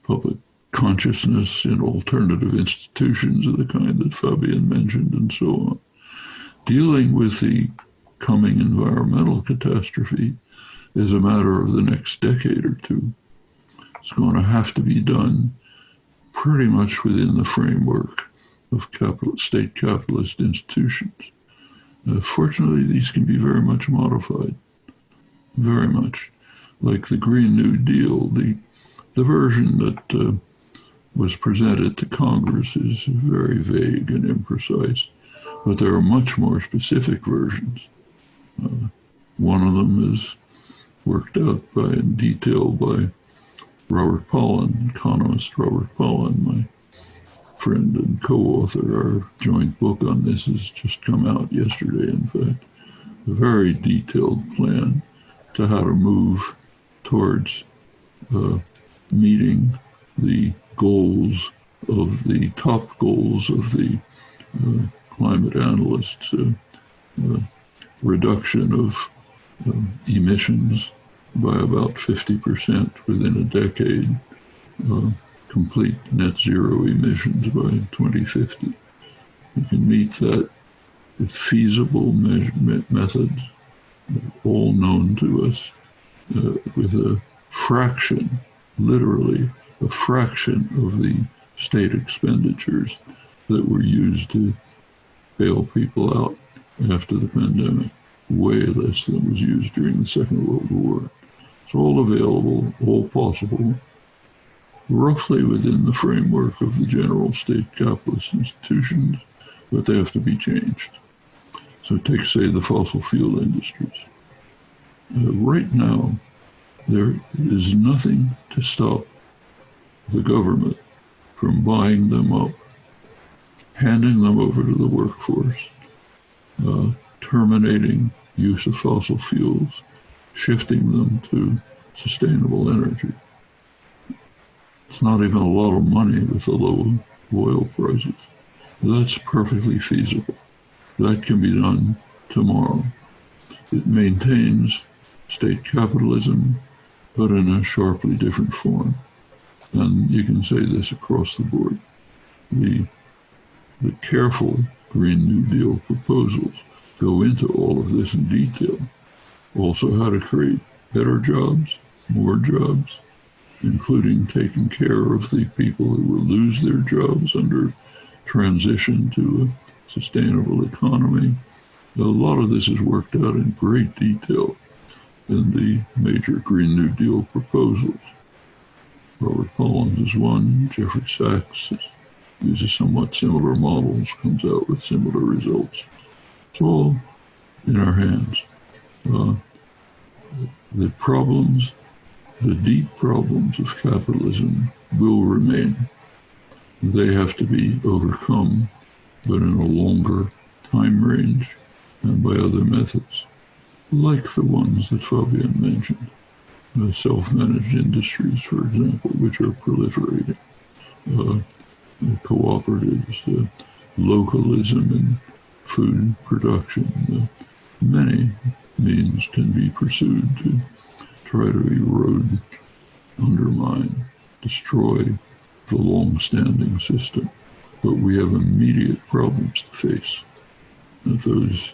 [SPEAKER 3] public consciousness, in alternative institutions of the kind that Fabian mentioned, and so on. Dealing with the coming environmental catastrophe is a matter of the next decade or two. It's going to have to be done pretty much within the framework of state capitalist institutions. Fortunately, these can be very much modified, very much. Like the Green New Deal, the version that was presented to Congress is very vague and imprecise, but there are much more specific versions. One of them is worked out in detail by Robert Pollin, economist Robert Pollin, my friend and co-author. Our joint book on this has just come out yesterday, in fact. A very detailed plan to how to move towards meeting the goals of the top goals of the climate analysts, reduction of emissions by about 50% within a decade, complete net zero emissions by 2050. We can meet that with feasible methods, all known to us, with a fraction, literally a fraction of the state expenditures that were used to bail people out after the pandemic, way less than was used during the Second World War. It's all available, all possible, roughly within the framework of the general state capitalist institutions, but they have to be changed. So take, say, the fossil fuel industries. Right now, there is nothing to stop the government from buying them up, handing them over to the workforce, terminating use of fossil fuels, shifting them to sustainable energy. It's not even a lot of money with the low oil prices. That's perfectly feasible. That can be done tomorrow. It maintains state capitalism, but in a sharply different form. And you can say this across the board. The careful Green New Deal proposals go into all of this in detail. Also how to create better jobs, more jobs, including taking care of the people who will lose their jobs under transition to a sustainable economy. A lot of this is worked out in great detail in the major Green New Deal proposals. Robert Pollin is one, Jeffrey Sachs uses somewhat similar models, comes out with similar results. It's all in our hands. The problems, the deep problems of capitalism will remain. They have to be overcome, but in a longer time range and by other methods, like the ones that Fabian mentioned. Self-managed industries, for example, which are proliferating, cooperatives, localism in food production. Many means can be pursued to try to erode, undermine, destroy the long-standing system. But we have immediate problems to face. Those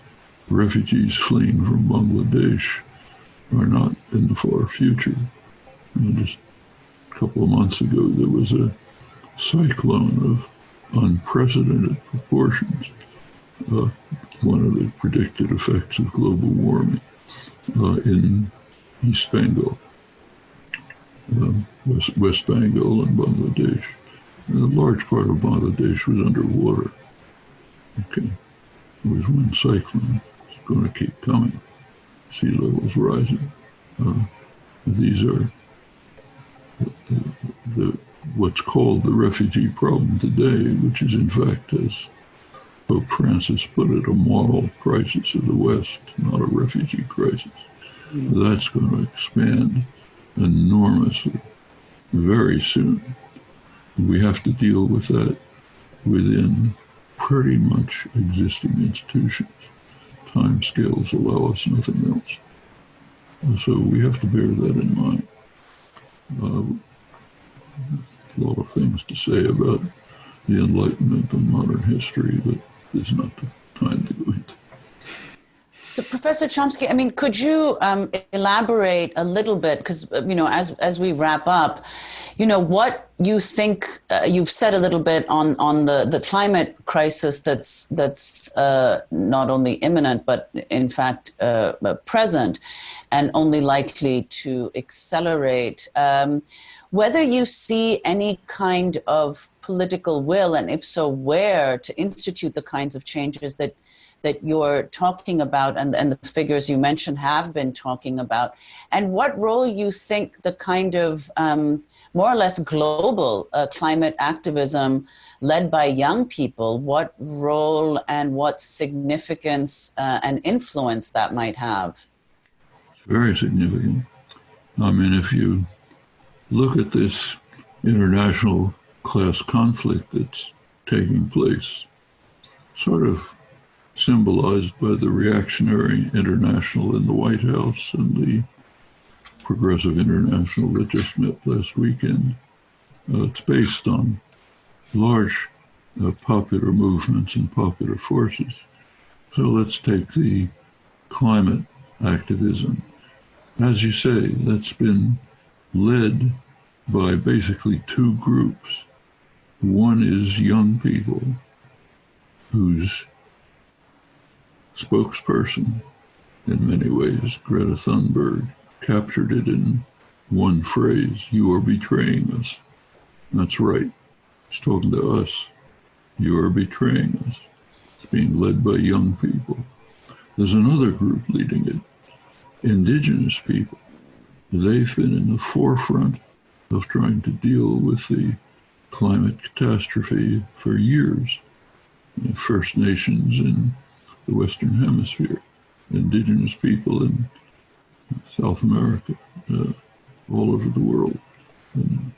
[SPEAKER 3] refugees fleeing from Bangladesh are not in the far future. Just a couple of months ago, there was a cyclone of unprecedented proportions, one of the predicted effects of global warming in East Bengal, West Bengal and Bangladesh. A large part of Bangladesh was underwater. Okay, there was one cyclone. It's going to keep coming. Sea levels rising. These are what's called the refugee problem today, which is in fact, as Pope Francis put it, a moral crisis of the West, not a refugee crisis. That's going to expand enormously very soon. We have to deal with that within pretty much existing institutions. Timescales allow us nothing else. So we have to bear that in mind. A lot of things to say about the Enlightenment and modern history, but there's not the time to go into.
[SPEAKER 1] So, Professor Chomsky, I mean, could you elaborate a little bit, because, as we wrap up, what you think, you've said a little bit on the climate crisis that's not only imminent, but in fact present and only likely to accelerate. Whether you see any kind of political will, and if so, where, to institute the kinds of changes that that you're talking about and the figures you mentioned have been talking about, and what role you think the kind of more or less global climate activism led by young people, what role and what significance and influence that might have?
[SPEAKER 3] It's very significant. I mean, if you look at this international class conflict that's taking place, sort of symbolized by the reactionary international in the White House and the progressive international that just met last weekend. It's based on large popular movements and popular forces. So let's take the climate activism. As you say, that's been led by basically two groups. One is young people whose spokesperson, in many ways, Greta Thunberg, captured it in one phrase: "You are betraying us." That's right. He's talking to us. You are betraying us. It's being led by young people. There's another group leading it, indigenous people. They've been in the forefront of trying to deal with the climate catastrophe for years. First Nations in the Western Hemisphere, indigenous people in South America, all over the world, and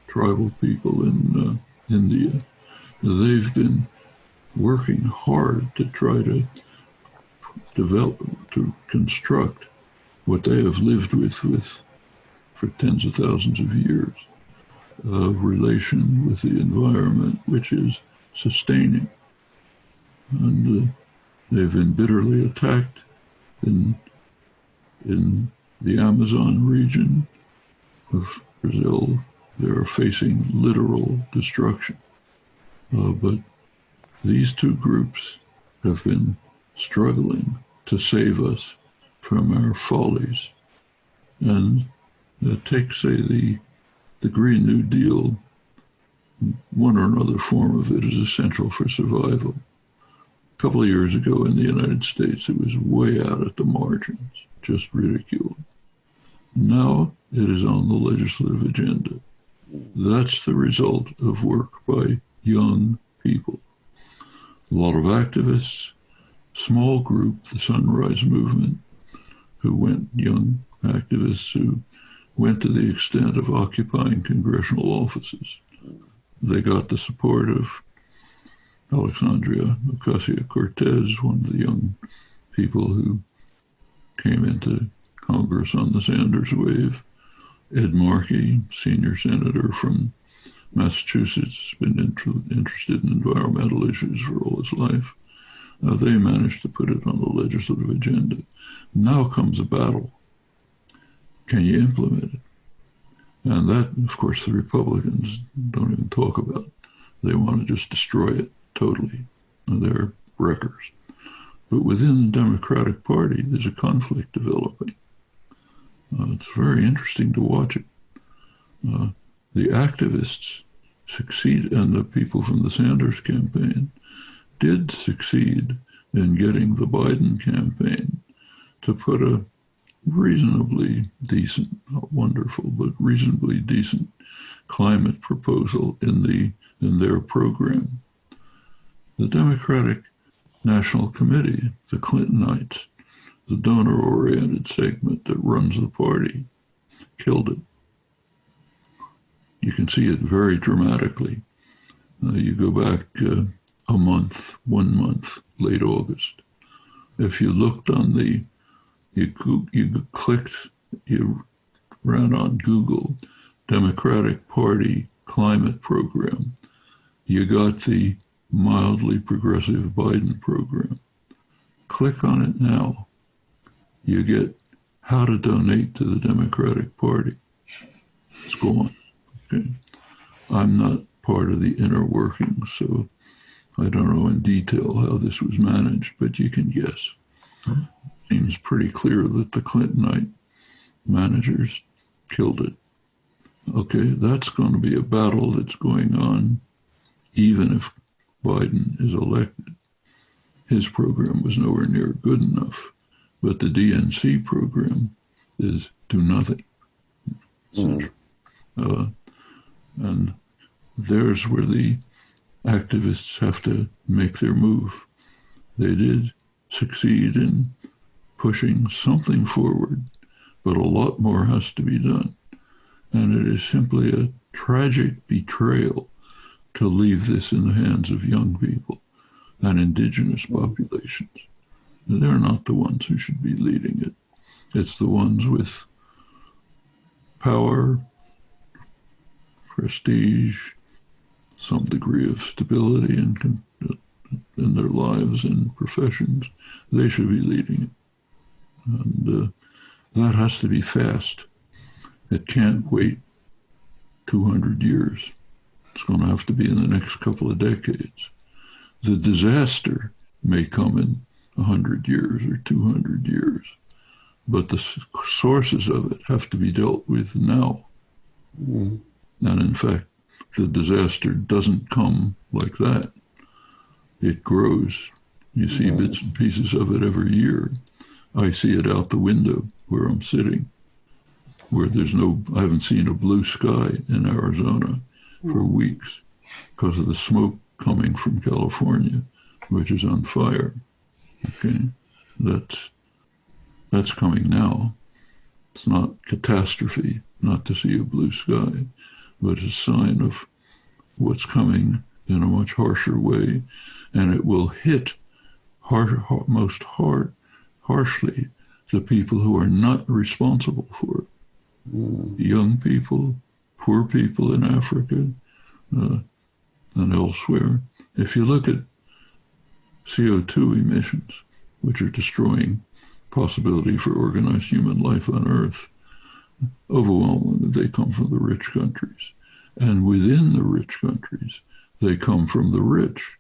[SPEAKER 3] tribal people in India. They've been working hard to try to develop, to construct what they have lived with for tens of thousands of years, a relation with the environment which is sustaining. And they've been bitterly attacked in the Amazon region of Brazil. They're facing literal destruction. But these two groups have been struggling to save us from our follies. And take, say, the Green New Deal, one or another form of it is essential for survival. A couple of years ago in the United States, it was way out at the margins, just ridiculed. Now it is on the legislative agenda. That's the result of work by young people. A lot of activists, small group, the Sunrise Movement, young activists who went to the extent of occupying congressional offices. They got the support of Alexandria Ocasio-Cortez, one of the young people who came into Congress on the Sanders wave. Ed Markey, senior senator from Massachusetts, been interested in environmental issues for all his life. They managed to put it on the legislative agenda. Now comes a battle. Can you implement it? And that, of course, the Republicans don't even talk about. They want to just destroy it totally. And they're wreckers. But within the Democratic Party, there's a conflict developing. It's very interesting to watch it. The activists succeed, and the people from the Sanders campaign did succeed in getting the Biden campaign to put a reasonably decent, not wonderful, but reasonably decent climate proposal in their program. The Democratic National Committee, the Clintonites, the donor-oriented segment that runs the party, killed it. You can see it very dramatically. You go back a month, 1 month, late August. If you looked on you ran on Google, Democratic Party climate program, you got the mildly progressive Biden program. Click on it now. You get how to donate to the Democratic Party. It's gone. Okay. I'm not part of the inner workings, so I don't know in detail how this was managed, but you can guess. Seems pretty clear that the Clintonite managers killed it. Okay, that's going to be a battle that's going on even if Biden is elected. his program was nowhere near good enough. But the DNC program is do nothing. And there's where the activists have to make their move. They did succeed in pushing something forward, but a lot more has to be done. And it is simply a tragic betrayal to leave this in the hands of young people and indigenous populations. They're not the ones who should be leading it. It's the ones with power, prestige, some degree of stability in their lives and professions. They should be leading it. And that has to be fast. It can't wait 200 years. It's going to have to be in the next couple of decades. The disaster may come in 100 years or 200 years, but the sources of it have to be dealt with now. And in fact, the disaster doesn't come like that. It grows. You see bits and pieces of it every year. I see it out the window where I'm sitting, where I haven't seen a blue sky in Arizona for weeks because of the smoke coming from California, which is on fire. Okay, that's coming now. It's not catastrophe not to see a blue sky, but it's a sign of what's coming in a much harsher way, and it will hit most harshly the people who are not responsible for it. Young people, poor people in Africa and elsewhere. If you look at CO2 emissions, which are destroying possibility for organized human life on Earth, overwhelmingly they come from the rich countries. And within the rich countries, they come from the rich,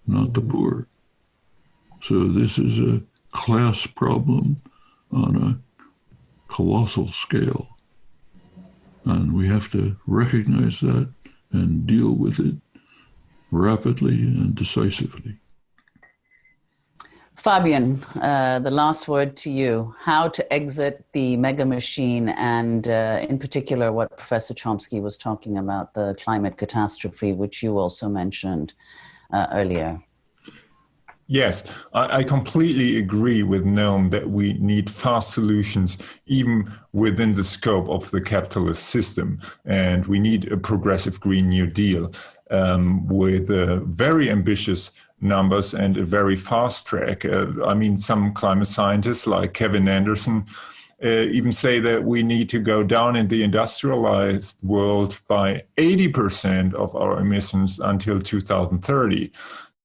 [SPEAKER 3] not the poor. So this is a class problem on a colossal scale. And we have to recognize that and deal with it rapidly and decisively.
[SPEAKER 1] Fabian, the last word to you. How to exit the mega machine, and in particular what Professor Chomsky was talking about, the climate catastrophe, which you also mentioned earlier.
[SPEAKER 2] Yes, I completely agree with Noam that we need fast solutions even within the scope of the capitalist system. And we need a progressive Green New Deal with very ambitious numbers and a very fast track. I mean, some climate scientists like Kevin Anderson even say that we need to go down in the industrialized world by 80% of our emissions until 2030.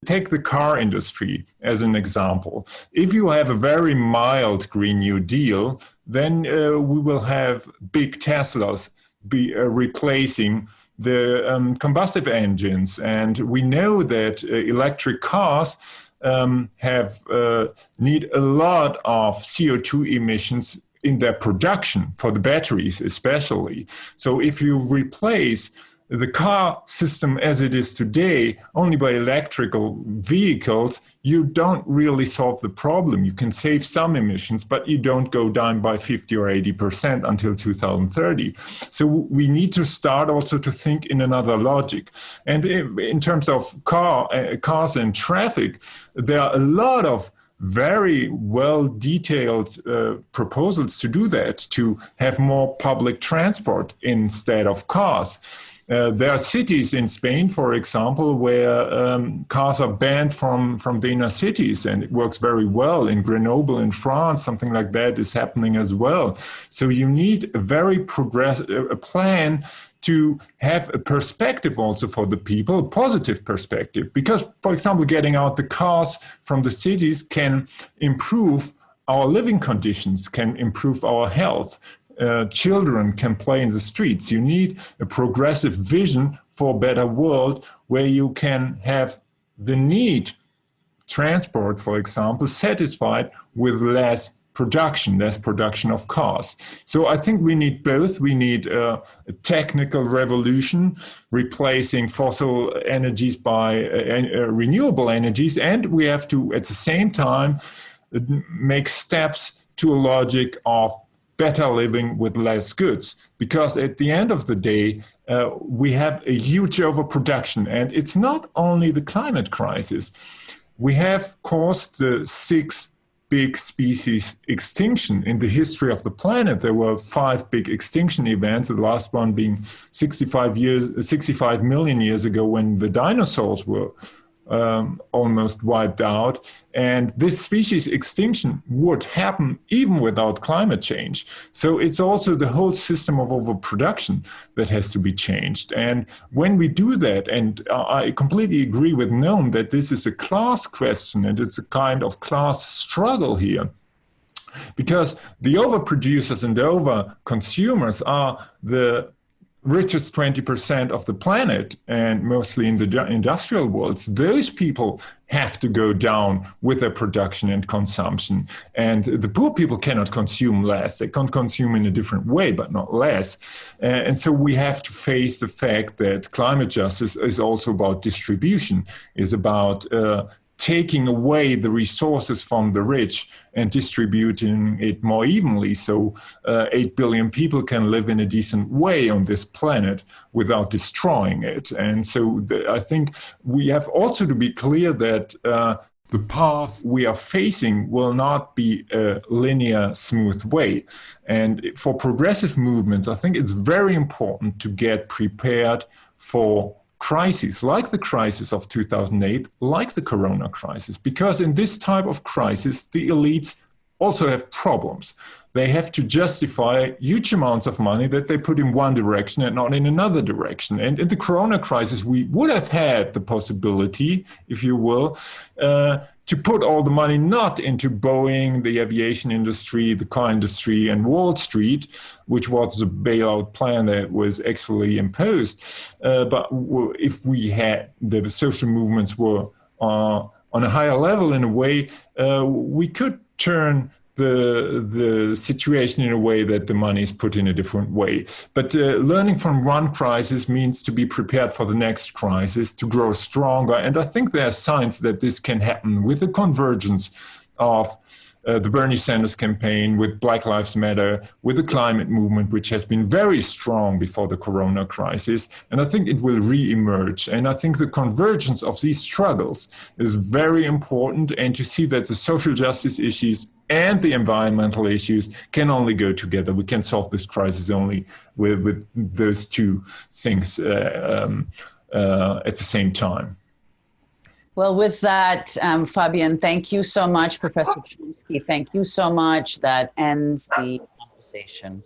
[SPEAKER 2] Take the car industry as an example. If you have a very mild Green New Deal, then we will have big Teslas be replacing the combustive engines. And we know that electric cars need a lot of CO2 emissions in their production, for the batteries especially. So if you replace the car system as it is today only by electrical vehicles, you don't really solve the problem. You can save some emissions, but you don't go down by 50 or 80% until 2030. So we need to start also to think in another logic. And in terms of cars and traffic, there are a lot of very well detailed proposals to do that, to have more public transport instead of cars. There are cities in Spain, for example, where cars are banned from the inner cities, and it works very well. In Grenoble in France, something like that is happening as well. So you need a very progressive plan to have a perspective also for the people, a positive perspective. Because, for example, getting out the cars from the cities can improve our living conditions, can improve our health. Children can play in the streets. You need a progressive vision for a better world where you can have the need transport, for example, satisfied with less production, less production of cars. So I think we need both. We need a technical revolution, replacing fossil energies by renewable energies, and we have to, at the same time, make steps to a logic of better living with less goods. Because at the end of the day, we have a huge overproduction, and it's not only the climate crisis. We have caused the 6 big species extinction in the history of the planet. There were 5 big extinction events, the last one being 65 million years ago when the dinosaurs were almost wiped out. And this species extinction would happen even without climate change. So it's also the whole system of overproduction that has to be changed. And when we do that, and I completely agree with Noam that this is a class question and it's a kind of class struggle here, because the overproducers and the overconsumers are the richest 20% of the planet, and mostly in the industrial worlds. Those people have to go down with their production and consumption. And the poor people cannot consume less. They can consume in a different way, but not less. And so we have to face the fact that climate justice is also about distribution, is about taking away the resources from the rich and distributing it more evenly, so 8 billion people can live in a decent way on this planet without destroying it. And so I think we have also to be clear that the path we are facing will not be a linear, smooth way. And for progressive movements, I think it's very important to get prepared for crises, like the crisis of 2008, like the corona crisis, because in this type of crisis, the elites also have problems. They have to justify huge amounts of money that they put in one direction and not in another direction. And in the corona crisis, we would have had the possibility, if you will, to put all the money not into Boeing, the aviation industry, the car industry, and Wall Street, which was the bailout plan that was actually imposed. But if we had, the social movements were on a higher level in a way, we could turn the situation in a way that the money is put in a different way. But learning from one crisis means to be prepared for the next crisis, to grow stronger. And I think there are signs that this can happen with the convergence of the Bernie Sanders campaign, with Black Lives Matter, with the climate movement, which has been very strong before the corona crisis. And I think it will re-emerge. And I think the convergence of these struggles is very important, and to see that the social justice issues and the environmental issues can only go together. We can solve this crisis only with those two things at the same time.
[SPEAKER 1] Well, with that, Fabian, thank you so much. Professor Chomsky, thank you so much. That ends the conversation.